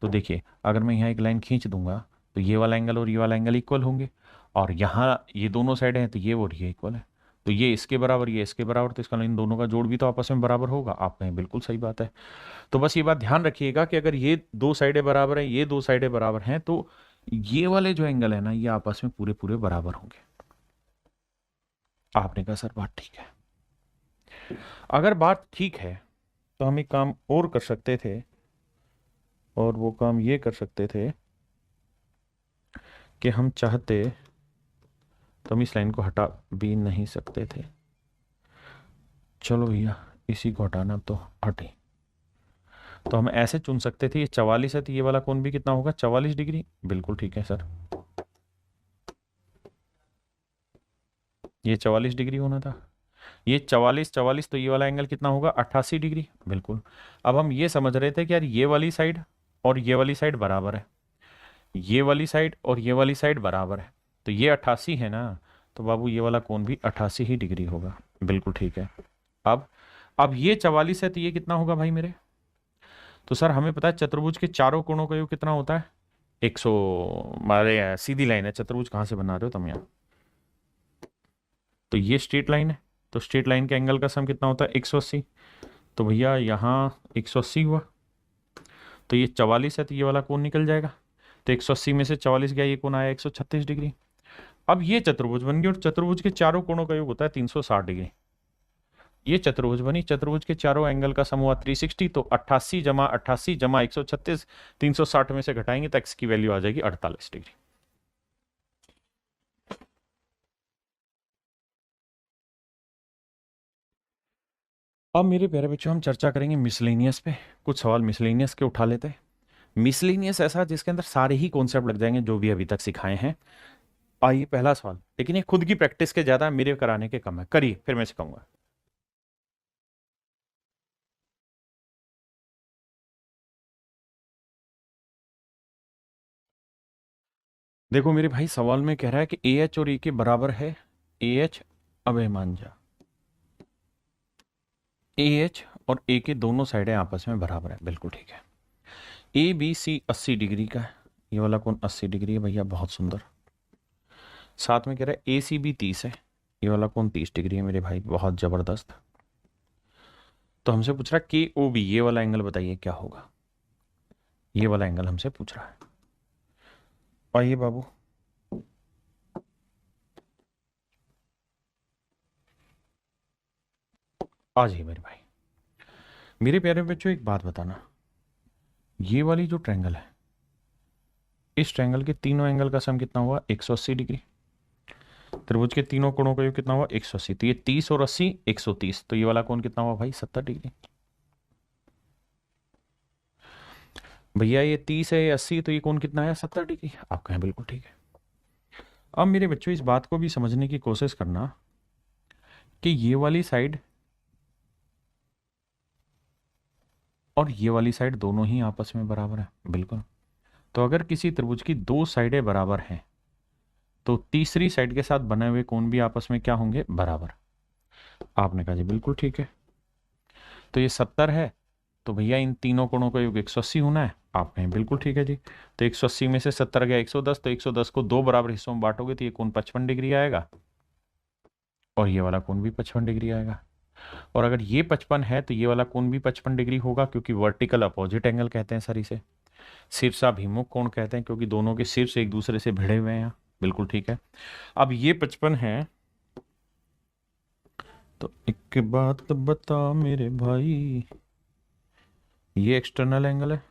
तो देखिए, अगर मैं यहाँ एक लाइन खींच दूंगा तो ये वाला एंगल और ये वाला एंगल इक्वल होंगे, और यहाँ ये दोनों साइड हैं तो ये और ये इक्वल है, तो ये इसके बराबर ये इसके बराबर, तो इसका इन दोनों का जोड़ भी तो आपस में बराबर होगा। आप कहें बिल्कुल सही बात है। तो बस ये बात ध्यान रखिएगा कि अगर ये दो साइडें बराबर हैं, ये दो साइडें बराबर हैं, तो ये वाले जो एंगल है ना, ये आपस में पूरे पूरे बराबर होंगे। आपने कहा सर बात ठीक है। अगर बात ठीक है तो हम एक काम और कर सकते थे, और वो काम ये कर सकते थे कि हम चाहते तो हम इस लाइन को हटा भी नहीं सकते थे। चलो भैया, इसी को हटाना तो हटे। तो हम ऐसे चुन सकते थे, ये 44 है तो ये वाला कोण भी कितना होगा 44 डिग्री। बिल्कुल ठीक है सर, ये 44 डिग्री होना था। ये 44 तो ये वाला एंगल कितना होगा 88 डिग्री। बिल्कुल। अब हम ये समझ रहे थे कि यार ये वाली साइड और ये वाली साइड बराबर है, ये वाली साइड और ये वाली साइड बराबर है, तो ये 88 है ना, तो बाबू ये वाला कोण भी 88 ही डिग्री होगा। बिल्कुल ठीक है। अब अब ये 44 है तो ये कितना होगा भाई मेरे? तो सर हमें पता है चतुर्भुज के चारों कोणों का योग कितना होता है 100। मारे सीधी लाइन है, चतुर्भुज कहाँ से बना रहे हो तुम यहाँ? तो ये स्ट्रेट लाइन है, तो स्ट्रेट लाइन के एंगल का सम कितना होता है 180। तो भैया यहाँ 180 हुआ, तो ये 44 है तो ये वाला कोण निकल जाएगा, तो 180 में से 44 गया, ये कोण आया 136 डिग्री। अब ये चतुर्भुज बन गई, और चतुर्भुज के चारों कोणों का योग होता है 360 डिग्री। ये चतुर्भुज बनी, चतुर्भुज के चारों एंगल का सम हुआ 360, तो 88 जमा 136, 360 में से घटाएंगे तो एक्स की वैल्यू आ जाएगी 48 डिग्री। अब मेरे प्यारे बच्चों हम चर्चा करेंगे मिसलेनियस पे। कुछ सवाल मिसलेनियस के उठा लेते हैं। मिसलेनियस ऐसा जिसके अंदर सारे ही कॉन्सेप्ट लग जाएंगे जो भी अभी तक सिखाए हैं। आइए पहला सवाल, लेकिन ये खुद की प्रैक्टिस के ज्यादा है, मेरे कराने के कम है, करिए फिर मैं सिखाऊंगा। देखो मेरे भाई, सवाल में कह रहा है कि ए एच और ए के बराबर है। ए एच, अब मान जा, ए एच और ए के दोनों साइडें आपस में बराबर है। बिल्कुल ठीक है। ए बी सी 80 डिग्री का है, ये वाला कोण 80 डिग्री है भैया, बहुत सुंदर। साथ में कह रहा है ए सी बी 30 है, ये वाला कोण 30 डिग्री है मेरे भाई, बहुत जबरदस्त। तो हमसे पूछ रहा है के ओ बी, ये वाला एंगल बताइए क्या होगा। ये वाला एंगल हमसे पूछ रहा है। आइए बाबू, आ जाइए मेरे भाई। मेरे प्यारे बच्चों एक बात बताना, ये वाली जो ट्रायंगल है, इस ट्रायंगल के तीनों एंगल का सम कितना हुआ 180 डिग्री। त्रिभुज के तीनों कोणों का योग कितना हुआ 180, तो ये 30 और 80 130, तो ये वाला कोण कितना हुआ भाई 70 डिग्री। भैया ये 30 है, ये 80, तो ये कोण कितना आया 70 डिग्री। आप कहें बिल्कुल ठीक है। अब मेरे बच्चों इस बात को भी समझने की कोशिश करना कि ये वाली साइड और ये वाली साइड दोनों ही आपस में बराबर है। बिल्कुल। तो अगर किसी त्रिभुज की दो साइडें बराबर हैं तो तीसरी साइड के साथ बने हुए कोण भी आपस में क्या होंगे बराबर। आपने कहा जी बिल्कुल ठीक है। तो ये 70 है तो भैया इन तीनों कोणों का योग 180 होना है। आप कहें बिल्कुल ठीक है जी। तो 180 में से 70 गया 110, तो 110 को दो बराबर हिस्सों में बांटोगे तो ये कोण 55 डिग्री आएगा और ये वाला कोण भी 55 डिग्री आएगा। और अगर ये 55 है तो ये वाला कोण भी 55 डिग्री होगा, क्योंकि वर्टिकल अपोजिट एंगल कहते हैं सर इसे। शीर्षाभिमुख कोण कहते हैं, क्योंकि दोनों के शीर्ष एक दूसरे से भिड़े हुए हैं यहाँ। बिल्कुल ठीक है। अब ये 55 है, तो एक बात बता मेरे भाई, ये एक्सटर्नल एंगल है,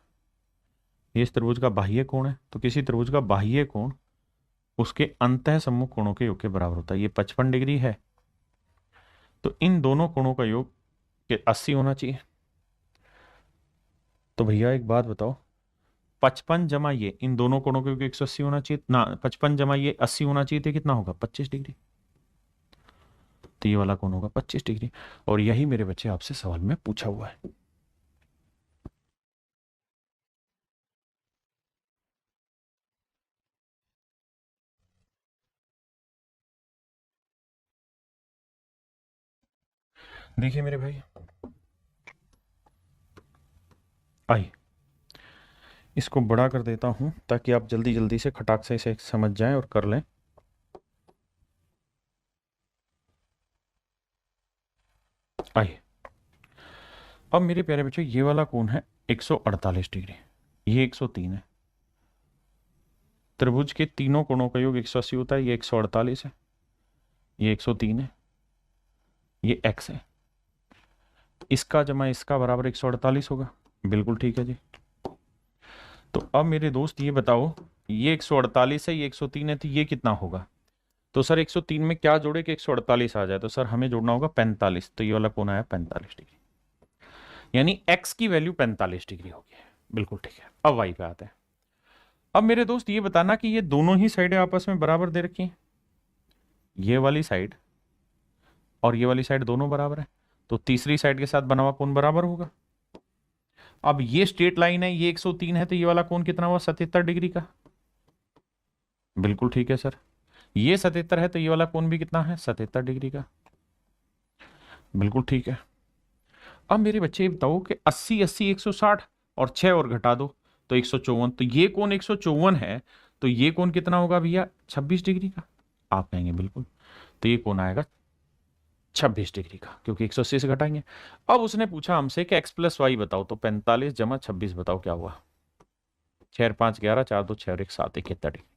ये इस त्रिभुज का बाह्य कोण है। तो किसी त्रिभुज का बाह्य कोण उसके अंतः सम्मुख कोणों के योग के बराबर होता है। ये 55 डिग्री है, तो इन दोनों कोणों का योग के 80 होना चाहिए। तो भैया एक बात बताओ, 55 जमा ये, इन दोनों कोणों का योग 180 होना चाहिए ना, 55 जमा ये 80 होना चाहिए, तो कितना होगा 25 डिग्री। तो ये वाला कोण होगा 25 डिग्री। और यही मेरे बच्चे आपसे सवाल में पूछा हुआ है। देखिए मेरे भाई, आइए इसको बड़ा कर देता हूं ताकि आप जल्दी जल्दी से खटाक से इसे समझ जाएं और कर लें। आइए, अब मेरे प्यारे बच्चों ये वाला कोण है 148 डिग्री, ये 103 है। त्रिभुज के तीनों कोणों का योग 180 होता है। ये 148 है, ये 103 है, ये x है। इसका जमा इसका बराबर 148 होगा। बिल्कुल ठीक है जी। तो अब मेरे दोस्त ये बताओ, ये 148 है, ये 103 है, तो ये कितना होगा। तो सर 103 में क्या जोड़े कि 148 आ जाए, तो सर हमें जोड़ना होगा 45। तो ये वाला कोण आया 45 डिग्री, यानी x की वैल्यू 45 डिग्री होगी। बिल्कुल ठीक है। अब y पे आते हैं। अब मेरे दोस्त ये बताना कि ये दोनों ही साइडें आपस में बराबर दे रखी हैं, ये वाली साइड और ये वाली साइड दोनों बराबर है, तो तीसरी साइड के साथ बना हुआ कोण बराबर होगा। अब ये स्ट्रेट लाइन है, ये 103 है, तो ये वाला कोण कितना हुआ 77 डिग्री का। बिल्कुल ठीक है सर। ये 77 है, तो ये वाला कोण भी कितना है 77 डिग्री का। बिल्कुल ठीक है। अब मेरे बच्चे बताओ कि 80 80 160 और 6 और घटा दो तो 154। तो ये कोण 154 है, तो ये कोण कितना होगा भैया 26 डिग्री का। आप कहेंगे बिल्कुल, तो ये कोण आएगा 26 डिग्री का, क्योंकि 180 से घटाएंगे। अब उसने पूछा हमसे कि x प्लस वाई बताओ, तो 45 जमा 26 बताओ क्या हुआ। 6 5 11, 4 2 6 और 1 7, 71 डिग्री।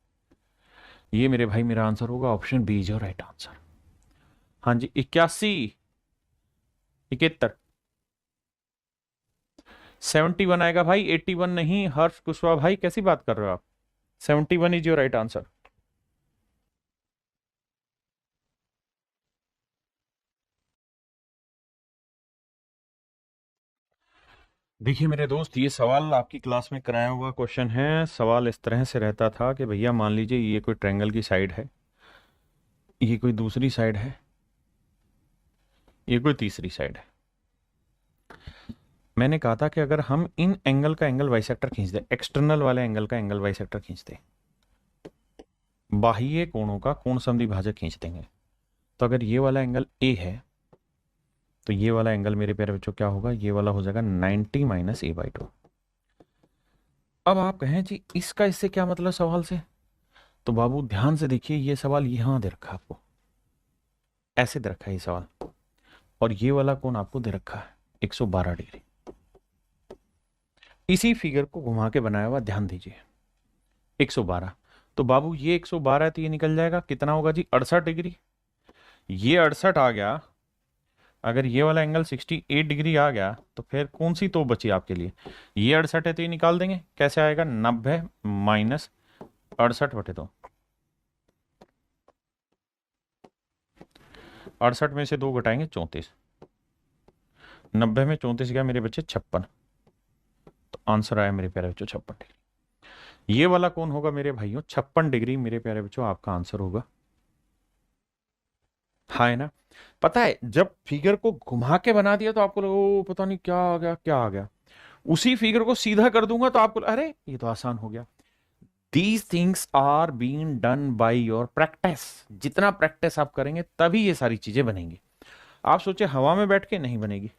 ये मेरे भाई मेरा आंसर होगा option B is your right answer. हाँ जी, 81 71 71 आएगा भाई, 81 नहीं। हर्ष कुशवाहा भाई कैसी बात कर रहे हो आप। 71 इज योर राइट आंसर। देखिए मेरे दोस्त, ये सवाल आपकी क्लास में कराया हुआ क्वेश्चन है। सवाल इस तरह से रहता था कि भैया मान लीजिए ये कोई ट्रायंगल की साइड है, ये कोई दूसरी साइड है, ये कोई तीसरी साइड है। मैंने कहा था कि अगर हम इन एंगल का एंगल बाइसेक्टर खींच दें, एक्सटर्नल वाले एंगल का एंगल बाइसेक्टर खींच दें, बाह्य कोणों का कोण समद्विभाजक खींच देंगे, तो अगर ये वाला एंगल ए है, तो ये वाला एंगल मेरे प्यारे बच्चों क्या होगा, ये वाला हो जाएगा 90 माइनस a/2। अब आप कहें जी इसका इससे क्या मतलब सवाल से, तो बाबू ध्यान से देखिए, ये सवाल यहां दे रखा है आपको, ऐसे दे रखा है ये सवाल, और ये वाला कोण आपको दे रखा है 112 डिग्री। इसी फिगर को घुमा के बनाया हुआ, ध्यान दीजिए 112। तो बाबू ये 112 है, तो ये निकल जाएगा कितना होगा जी 68 डिग्री। ये 68 आ गया, अगर ये वाला एंगल 68 डिग्री आ गया, तो फिर कौन सी तो बची आपके लिए, ये 68 है तो ये निकाल देंगे। कैसे आएगा 90 माइनस 68/2। 68 में से 2 घटाएंगे 34, 90 में 34 गया मेरे बच्चे 56। तो आंसर आया मेरे प्यारे बच्चों 56 डिग्री। ये वाला कौन होगा मेरे भाइयों 56 डिग्री मेरे प्यारे बच्चों आपका आंसर होगा। हाँ है ना। पता है जब फिगर को घुमा के बना दिया तो आपको लगा ओ पता नहीं क्या आ गया क्या आ गया, उसी फिगर को सीधा कर दूंगा तो आपको अरे ये तो आसान हो गया। These things are being done by your practice. जितना प्रैक्टिस आप करेंगे तभी ये सारी चीजें बनेंगी। आप सोचे हवा में बैठ के नहीं बनेगी।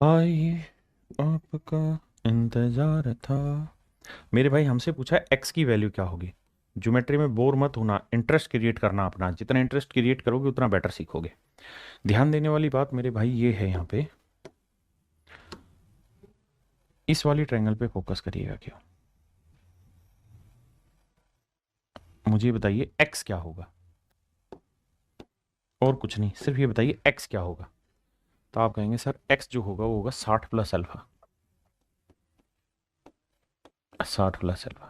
आइए आपका इंतजार था। मेरे भाई हमसे पूछा है एक्स की वैल्यू क्या होगी। ज्योमेट्री में बोर मत होना, इंटरेस्ट क्रिएट करना अपना, जितना इंटरेस्ट क्रिएट करोगे उतना बेटर सीखोगे। ध्यान देने वाली बात मेरे भाई ये है, यहाँ पे इस वाली ट्रायंगल पे फोकस करिएगा। क्यों, मुझे बताइए एक्स क्या होगा, और कुछ नहीं, सिर्फ ये बताइए एक्स क्या होगा। तो आप कहेंगे सर एक्स जो होगा वो होगा 60 प्लस अल्फा। 60 प्लस अल्फा,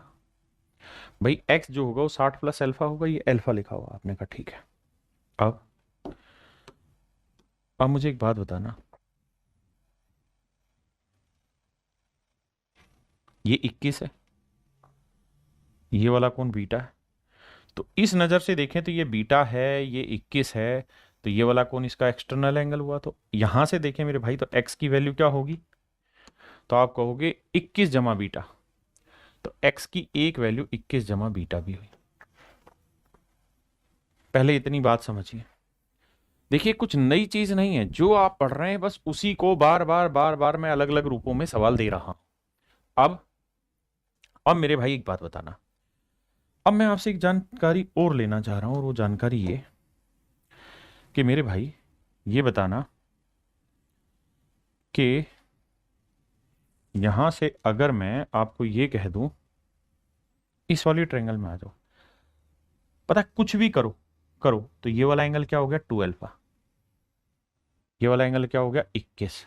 भाई एक्स जो होगा वो 60 प्लस अल्फा होगा, ये अल्फा लिखा हुआ, आपने कहा ठीक है। अब अब मुझे एक बात बताना, ये 21 है, ये वाला कौन बीटा है। तो इस नज़र से देखें तो ये बीटा है, ये 21 है, तो ये वाला कौन इसका एक्सटर्नल एंगल हुआ। तो यहां से देखें मेरे भाई, तो एक्स की वैल्यू क्या होगी, तो आप कहोगे 21 जमा बीटा। तो एक्स की एक वैल्यू 21 जमा बीटा भी हुई। पहले इतनी बात समझिए। देखिए कुछ नई चीज नहीं है, जो आप पढ़ रहे हैं बस उसी को बार बार बार बार मैं अलग अलग रूपों में सवाल दे रहा हूं। अब मेरे भाई एक बात बताना, अब मैं आपसे एक जानकारी और लेना चाह रहा हूं, और वो जानकारी ये कि मेरे भाई ये बताना कि यहां से अगर मैं आपको ये कह दूं इस वाली ट्रायंगल में आ जाओ, पता है कुछ भी करो करो, तो ये वाला एंगल क्या हो गया 2 अल्फा, ये वाला एंगल क्या हो गया 21।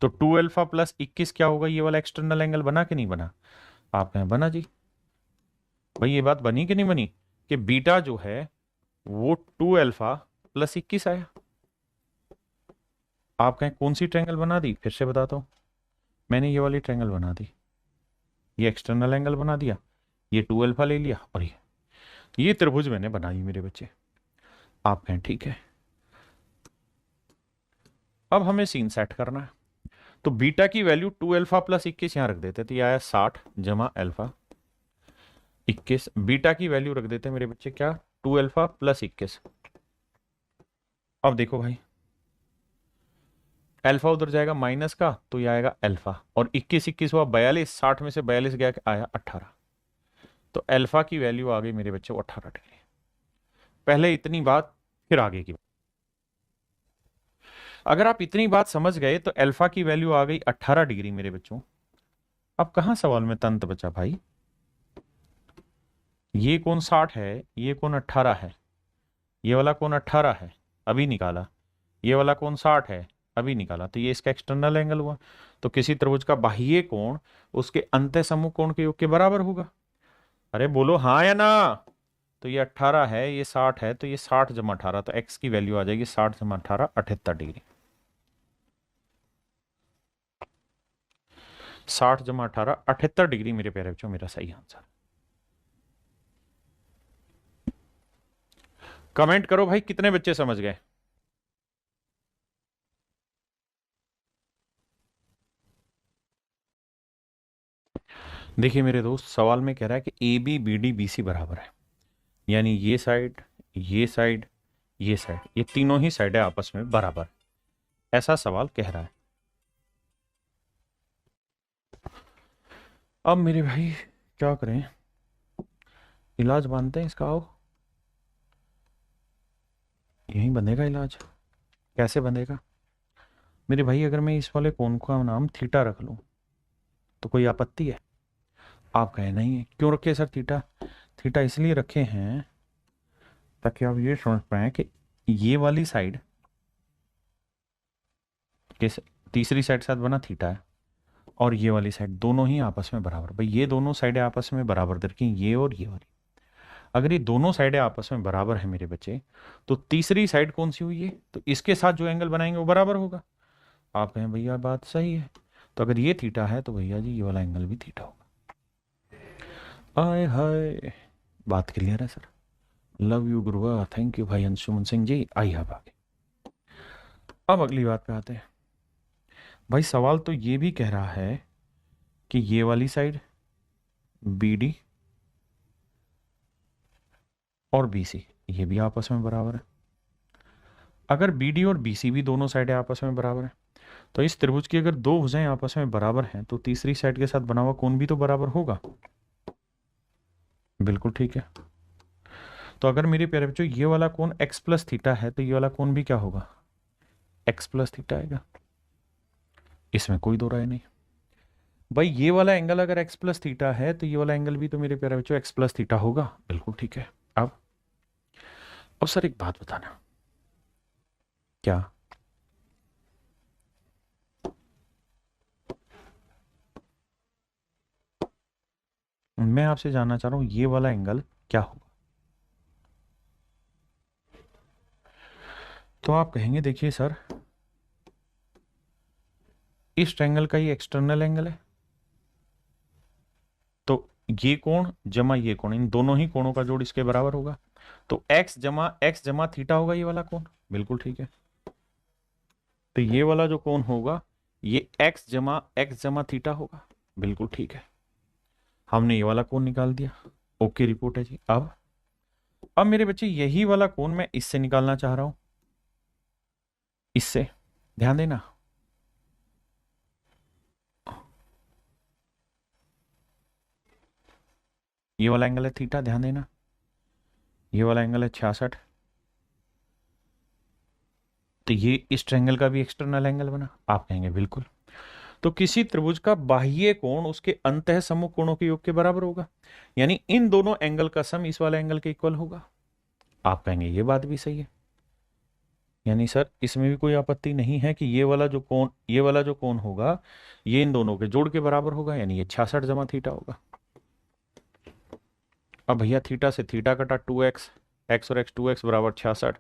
तो 2 अल्फा प्लस 21 क्या होगा, ये वाला एक्सटर्नल एंगल बना कि नहीं बना। आप कहें बना जी। भाई ये बात बनी कि नहीं बनी, कि बीटा जो है वो 2 अल्फा प्लस 21 आया। आप कहें कौन सी ट्रायंगल बना दी, फिर से बताता हूं, मैंने ये वाली ट्रायंगल बना दी, ये एक्सटर्नल एंगल बना दिया, ये 2 अल्फा ले लिया, और ये त्रिभुज मैंने बनाई मेरे बच्चे। आप कहें ठीक है, अब हमें सीन सेट करना है। तो बीटा की वैल्यू 2 अल्फा प्लस 21 यहां रख देते, तो ये आया 60 जमा अल्फा 21। बीटा की वैल्यू रख देते मेरे बच्चे क्या, 2 अल्फा प्लस 21। अब देखो भाई, अल्फा उधर जाएगा माइनस का, तो ये आएगा अल्फा, और 21 21 हुआ 42, 60 में से 42 गया, आया 18। तो अल्फा की वैल्यू आ गई मेरे बच्चे 18 डिग्री। पहले इतनी बात, फिर आगे की बात। अगर आप इतनी बात समझ गए तो अल्फा की वैल्यू आ गई 18 डिग्री मेरे बच्चों। अब कहां सवाल में तंत बचा भाई, ये कौन 60 है, ये कौन 18 है, ये वाला कौन 18 है, अभी निकाला, ये वाला कौन 60 है, अभी निकाला, तो ये इसका एक्सटर्नल एंगल हुआ। तो किसी त्रिभुज का बाह्य कोण उसके अंतः समूह कोण के योग के बराबर होगा। अरे बोलो हाँ या ना। तो ये 18 है, ये 60 है, तो ये 60 जमा 18, तो एक्स की वैल्यू आ जाएगी 60 जमा 18 78 डिग्री। 60 जमा 18 78 डिग्री मेरे प्यारे बच्चों, मेरा सही आंसर। कमेंट करो भाई कितने बच्चे समझ गए। देखिए मेरे दोस्त, सवाल में कह रहा है कि A B B D B C बराबर है, यानी ये साइड, ये साइड, ये साइड, ये तीनों ही साइडें आपस में बराबर, ऐसा सवाल कह रहा है। अब मेरे भाई क्या करें, इलाज मानते हैं इसका, आओ यहीं बंधेगा इलाज। कैसे बंधेगा मेरे भाई, अगर मैं इस वाले कोण का नाम थीटा रख लूं तो कोई आपत्ति है। आप कहें नहीं है, क्यों रखे सर थीटा, थीटा इसलिए रखे हैं ताकि आप ये समझ पाए कि ये वाली साइड के तीसरी साइड साथ बना थीटा है, और ये वाली साइड दोनों ही आपस में बराबर। भाई ये दोनों साइडें आपस में बराबर रखें, ये और ये वाली, अगर ये दोनों साइडें आपस में बराबर है मेरे बच्चे, तो तीसरी साइड कौन सी हुई है, तो इसके साथ जो एंगल बनाएंगे वो बराबर होगा। आप कहें भैया बात सही है, तो अगर ये थीटा है तो भैया जी ये वाला एंगल भी थीटा होगा। आय हाय, बात क्लियर है sir. Love you Gurua, thank you भाई अंशुमन सिंह जी, आइए आप आगे। अब अगली बात पे आते हैं। भाई सवाल तो ये भी कह रहा है कि ये वाली साइड बी डी और बी सी ये भी आपस में बराबर है। अगर बी डी और बी सी भी दोनों साइडें आपस में बराबर है, तो इस त्रिभुज की अगर दो भुजाएं आपस में बराबर हैं तो तीसरी साइड के साथ बना हुआ कोण भी तो बराबर होगा। बिल्कुल ठीक है। तो अगर मेरे प्यारे बच्चों ये वाला कोण x प्लस थीटा है तो ये वाला कोण भी क्या होगा, x प्लस थीटा आएगा। इसमें कोई दो राय नहीं भाई। ये वाला एंगल अगर x प्लस थीटा है तो ये वाला एंगल भी तो मेरे प्यारे बच्चों x प्लस थीटा होगा। बिल्कुल ठीक है। अब सर एक बात बताना, क्या मैं आपसे जानना चाह रहा हूं ये वाला एंगल क्या होगा। तो आप कहेंगे देखिए सर इस ट्रायंगल का ये एक्सटर्नल एंगल है, तो ये कोण जमा ये कोण, इन दोनों ही कोणों का जोड़ इसके बराबर होगा। तो x जमा थीटा होगा ये वाला कोण। बिल्कुल ठीक है। तो ये वाला जो कोण होगा ये x जमा थीटा होगा। बिल्कुल ठीक है। हमने ये वाला कोण निकाल दिया। ओके रिपोर्ट है जी। अब मेरे बच्चे यही वाला कोण मैं इससे निकालना चाह रहा हूं, इससे। ध्यान देना, ये वाला एंगल है थीटा, ध्यान देना। ये वाला एंगल है 66। तो ये इस ट्रायंगल का भी एक्सटर्नल एंगल बना। आप कहेंगे बिल्कुल। तो किसी त्रिभुज का बाह्य कोण उसके अंतः सम्मुख कोणों के योग के बराबर होगा, यानी इन दोनों एंगल का सम इस वाले एंगल के इक्वल होगा। आप कहेंगे ये बात भी सही है, यानी सर इसमें भी कोई आपत्ति नहीं है कि ये वाला जो कोण होगा ये इन दोनों के जोड़ के बराबर होगा, यानी ये 66 जमा थीटा होगा। अब भैया थीटा से थीटा कटा 2x, x और x 2x बराबर 66,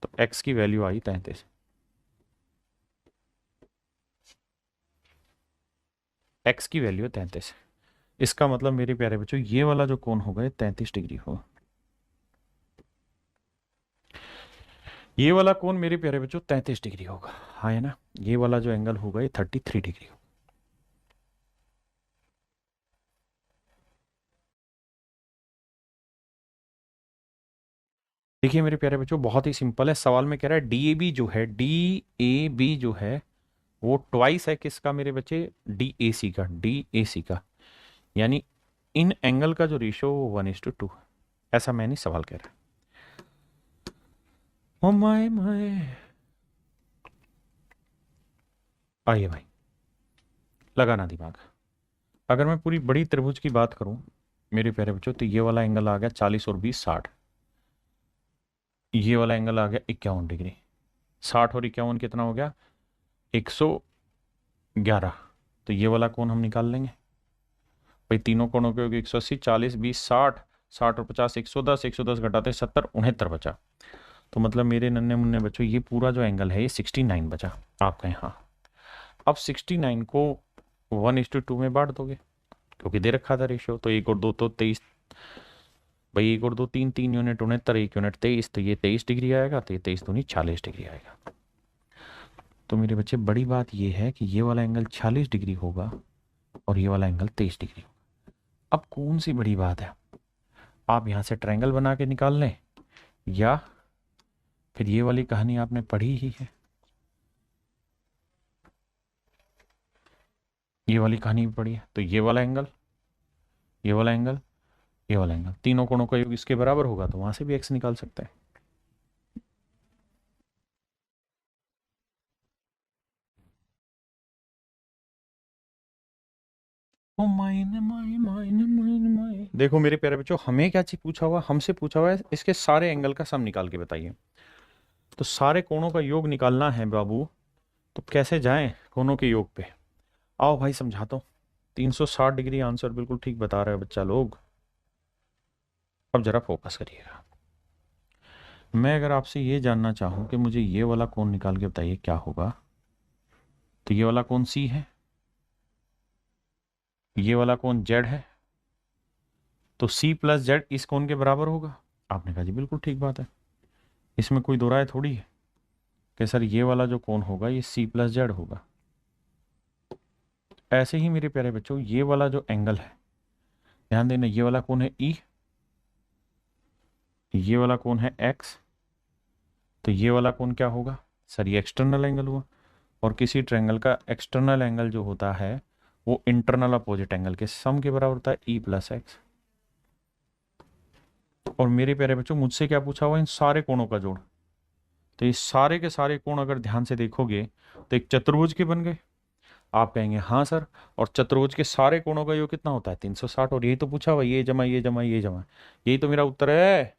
तो x की वैल्यू आई 33। x की वैल्यू है 33। इसका मतलब मेरे प्यारे बच्चों ये वाला जो कोण होगा ये 33 डिग्री होगा। ये वाला कोण मेरे प्यारे बच्चों 33 डिग्री होगा, हाँ है ना। ये वाला जो एंगल होगा ये 33 डिग्री होगा। देखिए मेरे प्यारे बच्चों बहुत ही सिंपल है। सवाल में कह रहा है डी ए बी जो है वो ट्वाइस है किसका मेरे बच्चे, डी ए सी का। यानी इन एंगल का जो रेशियो वो 1:2 है। ऐसा मैं नहीं, सवाल कह रहा है। ओ माय माय, आइए भाई लगाना दिमाग। अगर मैं पूरी बड़ी त्रिभुज की बात करूं मेरे प्यारे बच्चों तो ये वाला एंगल आ गया 40 और 20 60। ये वाला एंगल आ गया 51 डिग्री। 60 और 51 कितना हो गया, 111। तो ये वाला कोण हम निकाल लेंगे भाई। तीनों कोणों के होगी 180, 40 20 60, 60 और 50 110, 110 घटाते 70 69 बचा। तो मतलब मेरे नन्हे मुन्ने बच्चों ये पूरा जो एंगल है ये 69 बचा। आप कहें हाँ। अब 69 को 1:2 में बांट दोगे क्योंकि दे रखा था रेशियो। तो 1 और 2 तो 23 भाई, 1 और 2 3, 3 यूनिट 69, 1 यूनिट 23, तो ये 23 डिग्री आएगा। तो ये 23 दूनी 40 डिग्री आएगा। तो मेरे बच्चे बड़ी बात ये है कि ये वाला एंगल 40 डिग्री होगा और ये वाला एंगल 23 डिग्री होगा। अब कौन सी बड़ी बात है, आप यहां से ट्रायंगल बना के निकाल लें या फिर ये वाली कहानी आपने पढ़ी ही है, ये वाली कहानी भी पढ़ी है। तो ये वाला एंगल, ये वाला एंगल, ये वाला एंगल, तीनों कोणों का योग इसके बराबर होगा तो वहां से भी एक्स निकाल सकते हैं। ओ मायने माय मायने मायने माय। देखो मेरे प्यारे बच्चों हमें क्या चीज पूछा हुआ, हमसे पूछा हुआ है इसके सारे एंगल का सम निकाल के बताइए। तो सारे कोणों का योग निकालना है बाबू, तो कैसे जाएं कोणों के योग पे। आओ भाई समझाता हूँ। 360 डिग्री आंसर बिल्कुल ठीक बता रहे हैं बच्चा लोग। अब जरा फोकस करिएगा। मैं अगर आपसे ये जानना चाहूं कि मुझे ये वाला कोण निकाल के बताइए क्या होगा, तो ये वाला कोण सी है, ये वाला कोण जेड है, तो सी प्लस जेड इस कोण के बराबर होगा। आपने कहा जी बिल्कुल ठीक बात है, इसमें कोई दो राय थोड़ी है कि सर ये वाला जो कोण होगा ये सी प्लस जेड होगा। ऐसे ही मेरे प्यारे बच्चों ये वाला जो एंगल है, ध्यान देना, ये वाला कोण है ई, ये वाला कोण है एक्स, तो ये वाला कोण क्या होगा सर, ये एक्सटर्नल एंगल हुआ। और किसी ट्रायंगल का एक्सटर्नल एंगल जो होता है वो इंटरनल अपोजिट एंगल के सम के बराबर होता है ई प्लस एक्स। और मेरे प्यारे बच्चों मुझसे क्या पूछा हुआ, इन सारे कोणों का जोड़। तो ये सारे के सारे कोण अगर ध्यान से देखोगे तो एक चतुर्भुज के बन गए। आप कहेंगे हाँ सर, और चतुर्भुज के सारे कोणों का योग कितना होता है 360, और यही तो पूछा हुआ, ये जमा ये जमा ये जमा, यही तो मेरा उत्तर है।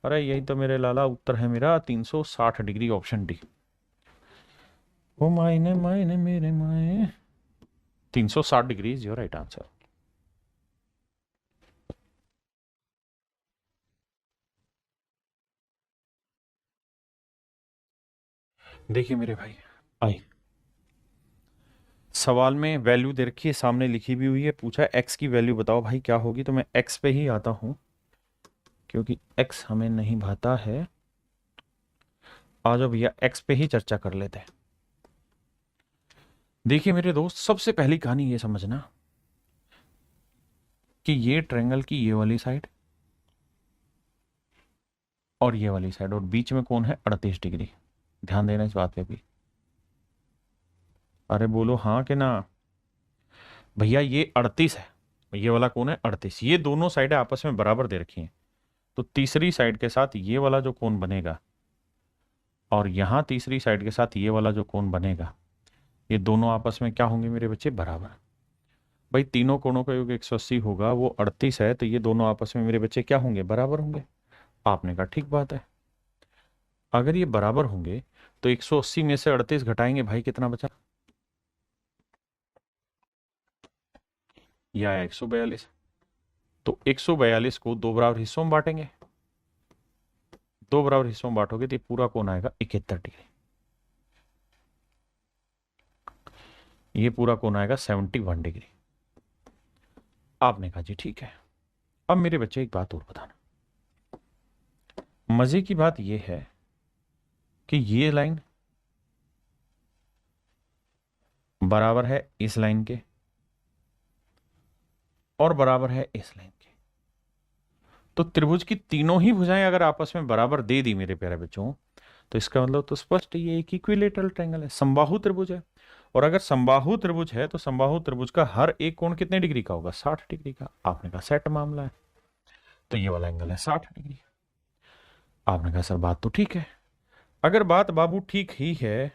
अरे यही तो मेरे लाला उत्तर है मेरा 360 डिग्री, ऑप्शन डी। ओ मायने मायने मेरे माए, 360 degree is your right answer. देखिए मेरे भाई, आई सवाल में वैल्यू दे रखी है, सामने लिखी भी हुई है, पूछा एक्स की वैल्यू बताओ भाई क्या होगी, तो मैं एक्स पे ही आता हूं क्योंकि एक्स हमें नहीं भाता है। आ जाओ भैया, एक्स पे ही चर्चा कर लेते हैं। देखिए मेरे दोस्त, सबसे पहली कहानी ये समझना कि ये ट्रायंगल की ये वाली साइड और ये वाली साइड, और बीच में कौन है 38 डिग्री। ध्यान देना इस बात पे भी। अरे बोलो हाँ कि ना। भैया ये 38 है, ये वाला कोण है 38, ये दोनों साइडें आपस में बराबर दे रखी हैं। तो तीसरी साइड के साथ ये वाला जो कोण बनेगा और यहां तीसरी साइड के साथ ये वाला जो कोण बनेगा, ये दोनों आपस में क्या होंगे मेरे बच्चे, बराबर। भाई तीनों कोणों का योग 180 होगा, वो 38 है, तो ये दोनों आपस में मेरे बच्चे क्या होंगे, बराबर होंगे। आपने कहा ठीक बात है। अगर ये बराबर होंगे तो 180 में से 38 घटाएंगे भाई, कितना बचा, यह आया 142। तो 142 को दो बराबर हिस्सों में बांटेंगे, दो बराबर हिस्सों में बांटोगे तो ये पूरा कोण आएगा 71 डिग्री। ये पूरा कोण आएगा 71 डिग्री। आपने कहा जी ठीक है। अब मेरे बच्चे एक बात और बताना, मजे की बात यह है कि ये लाइन बराबर है इस लाइन के और बराबर है इस लाइन के। तो त्रिभुज की तीनों ही भुजाएं अगर आपस में बराबर दे दी मेरे प्यारे बच्चों, तो इसका मतलब तो स्पष्ट ये एक इक्विलेटरल ट्रायंगल है, समबाहु त्रिभुज है। और अगर समबाहु त्रिभुज है तो समबाहु त्रिभुज का हर एक कोण कितने डिग्री का होगा, 60 डिग्री का। आपने कहा सेट मामला है, तो ये वाला एंगल है 60 डिग्री। आपने कहा सर बात तो ठीक है। अगर बात बाबू ठीक ही है,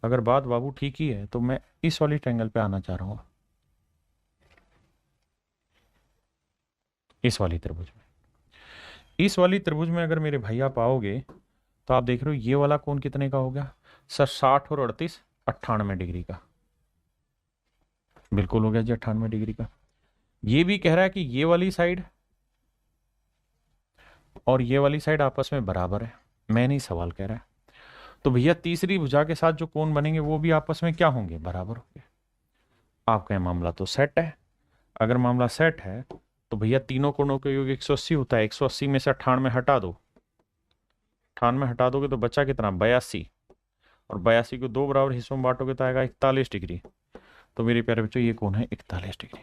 अगर बात बाबू ठीक ही है, तो मैं इस वाली ट्रायंगल पे आना चाह रहा हूं, इस वाली त्रिभुज में। इस वाली त्रिभुज में अगर मेरे भाई आप आओगे तो आप देख रहे हो ये वाला कोण कितने का हो गया सर, 60 और 38 98 डिग्री का। बिल्कुल हो गया जी 98 डिग्री का। ये भी कह रहा है कि ये वाली साइड और ये वाली साइड आपस में बराबर है, मैं नहीं, सवाल कह रहा है। तो भैया तीसरी भुजा के साथ जो कोण बनेंगे वो भी आपस में क्या होंगे, बराबर होंगे। आपका मामला तो सेट है। अगर मामला सेट है तो भैया तीनों कोणों का योग 180 होता है, 180 में से 98 हटा दो, 98 हटा दोगे तो बचा कितना 82, और 82 को दो बराबर हिस्सों में बांटोगे तो आएगा 41 डिग्री। तो मेरे प्यारे बच्चों ये कोण है 41 डिग्री।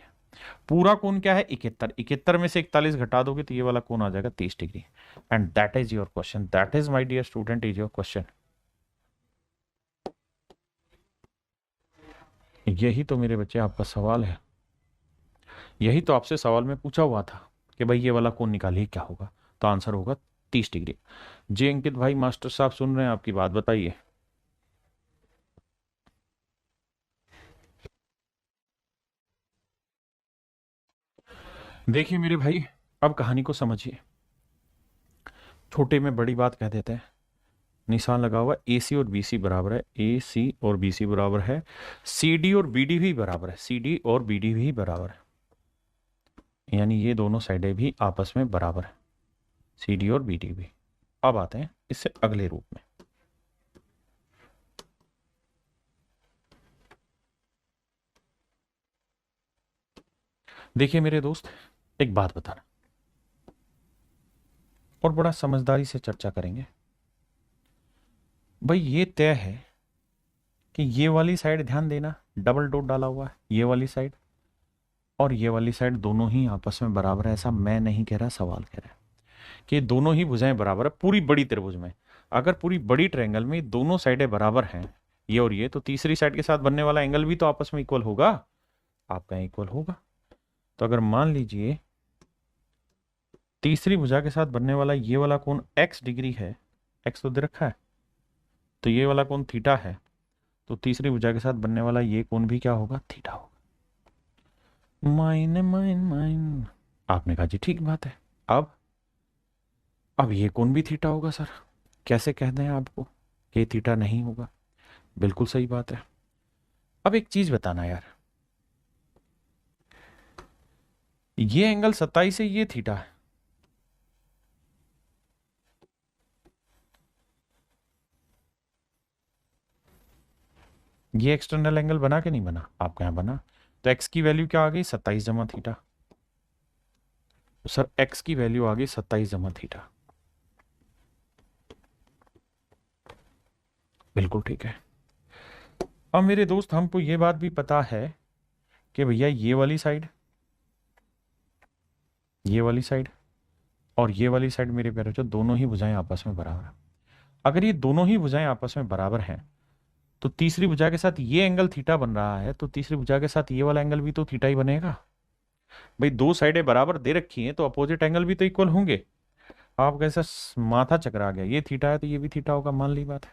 पूरा कोण क्या है 71, 71 में से 41 घटा दोगे तो ये वाला कोण आ जाएगा 30 degree. And that is your question, that is my dear student is your question. यही तो मेरे बच्चे आपका सवाल है, यही तो आपसे सवाल में पूछा हुआ था कि भाई ये वाला कोण निकालिए क्या होगा, तो आंसर होगा 30 डिग्री। जी अंकित भाई मास्टर साहब सुन रहे हैं आपकी बात, बताइए। देखिए मेरे भाई, अब कहानी को समझिए। छोटे में बड़ी बात कह देते हैं, निशान लगा हुआ ए सी और बी सी बराबर है, ए सी और बी सी बराबर है, सी डी और बी डी भी बराबर है, सी डी और बी डी भी बराबर है, यानी ये दोनों साइडें भी आपस में बराबर है, सी डी और बी डी भी। अब आते हैं इससे अगले रूप में। देखिए मेरे दोस्त, एक बात बताना और बड़ा समझदारी से चर्चा करेंगे। भाई ये तय है कि ये वाली साइड, ध्यान देना डबल डॉट डाला हुआ है, ये वाली साइड और ये वाली साइड दोनों ही आपस में बराबर है, ऐसा मैं नहीं कह रहा, सवाल कह रहा है कि दोनों ही भुजाएं बराबर है पूरी बड़ी त्रिभुज में। अगर पूरी बड़ी ट्रायंगल में दोनों साइडें बराबर हैं, ये और ये, तो तीसरी साइड के साथ बनने वाला एंगल भी तो आपस में इक्वल होगा, आपका इक्वल होगा। तो अगर मान लीजिए तीसरी भुजा के साथ बनने वाला ये वाला कोण x डिग्री है, x तो दे रखा है, तो ये वाला कोण थीटा है, तो तीसरी भुजा के साथ बनने वाला ये कोण भी क्या होगा, थीटा होगा। माइन माइन माइन, आपने कहा जी ठीक बात है। अब ये कोण भी थीटा होगा सर, कैसे कह दें आपको ये थीटा नहीं होगा, बिल्कुल सही बात है। अब एक चीज बताना यार, ये एंगल 27 है, ये थीटा है, ये एक्सटर्नल एंगल बना के नहीं बना, आपके यहां बना। तो x की वैल्यू क्या आ गई, 27 जमा थीटा। तो सर x की वैल्यू आ गई 27 जमा थीटा, बिल्कुल ठीक है। अब मेरे दोस्त हमको ये बात भी पता है कि भैया ये वाली साइड और ये वाली साइड मेरे प्यारे बच्चों दोनों ही भुजाएं आपस में बराबर है। अगर ये दोनों ही भुजाएं आपस में बराबर हैं तो तीसरी भुजा के साथ ये एंगल थीटा बन रहा है, तो तीसरी भुजा के साथ ये वाला एंगल भी तो थीटा ही बनेगा। भाई दो साइडें बराबर दे रखी हैं तो अपोजिट एंगल भी तो इक्वल होंगे। आप कैसा माथा चकरा गया, ये थीटा है तो ये भी थीटा होगा, मान ली बात है।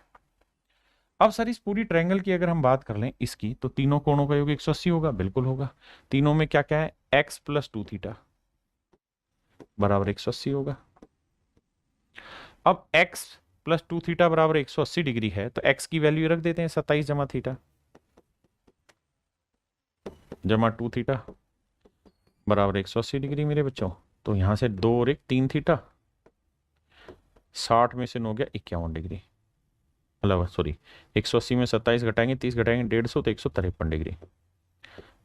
अब सर इस पूरी ट्रायंगल की अगर हम बात कर लें इसकी, तो तीनों कोणों का योग 180 होगा, बिल्कुल होगा। तीनों में क्या क्या है, x प्लस 2 थीटा बराबर 180 होगा। अब x प्लस 2 थीटा बराबर 180 डिग्री है, तो x की वैल्यू रख देते हैं 27 जमा थीटा जमा 2 थीटा बराबर 180 डिग्री मेरे बच्चों। तो यहां से 2 और 1 3 थीटा, 60 में से 9 गया 51 डिग्री, मतलब सॉरी 180 में 27 घटाएंगे, 30 घटाएंगे 150, तो 153 डिग्री।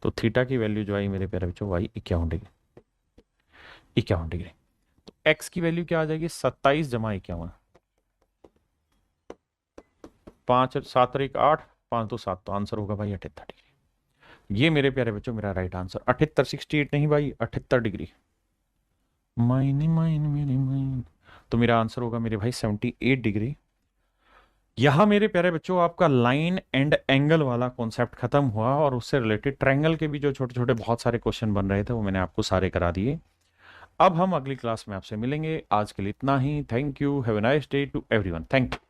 तो थीटा की वैल्यू जो आई मेरे प्यारे बच्चों वाई 51 डिग्री, 51 डिग्री। तो x की वैल्यू क्या आ जाएगी, 27 जमा 51, 5 7 और 1 8, 5 2 7, तो आंसर होगा भाई 78 डिग्री। ये मेरे प्यारे बच्चों मेरा राइट आंसर 78, 68 नहीं भाई 78 डिग्री। माइन माइन मेरे माइन, तो मेरा आंसर होगा मेरे भाई 78 डिग्री। यहां मेरे प्यारे बच्चों आपका लाइन एंड एंगल वाला कॉन्सेप्ट खत्म हुआ, और उससे रिलेटेड ट्रायंगल के भी जो छोटे छोटे बहुत सारे क्वेश्चन बन रहे थे वो मैंने आपको सारे करा दिए। अब हम अगली क्लास में आपसे मिलेंगे, आज के लिए इतना ही। Thank you, have a nice day to everyone, thank you.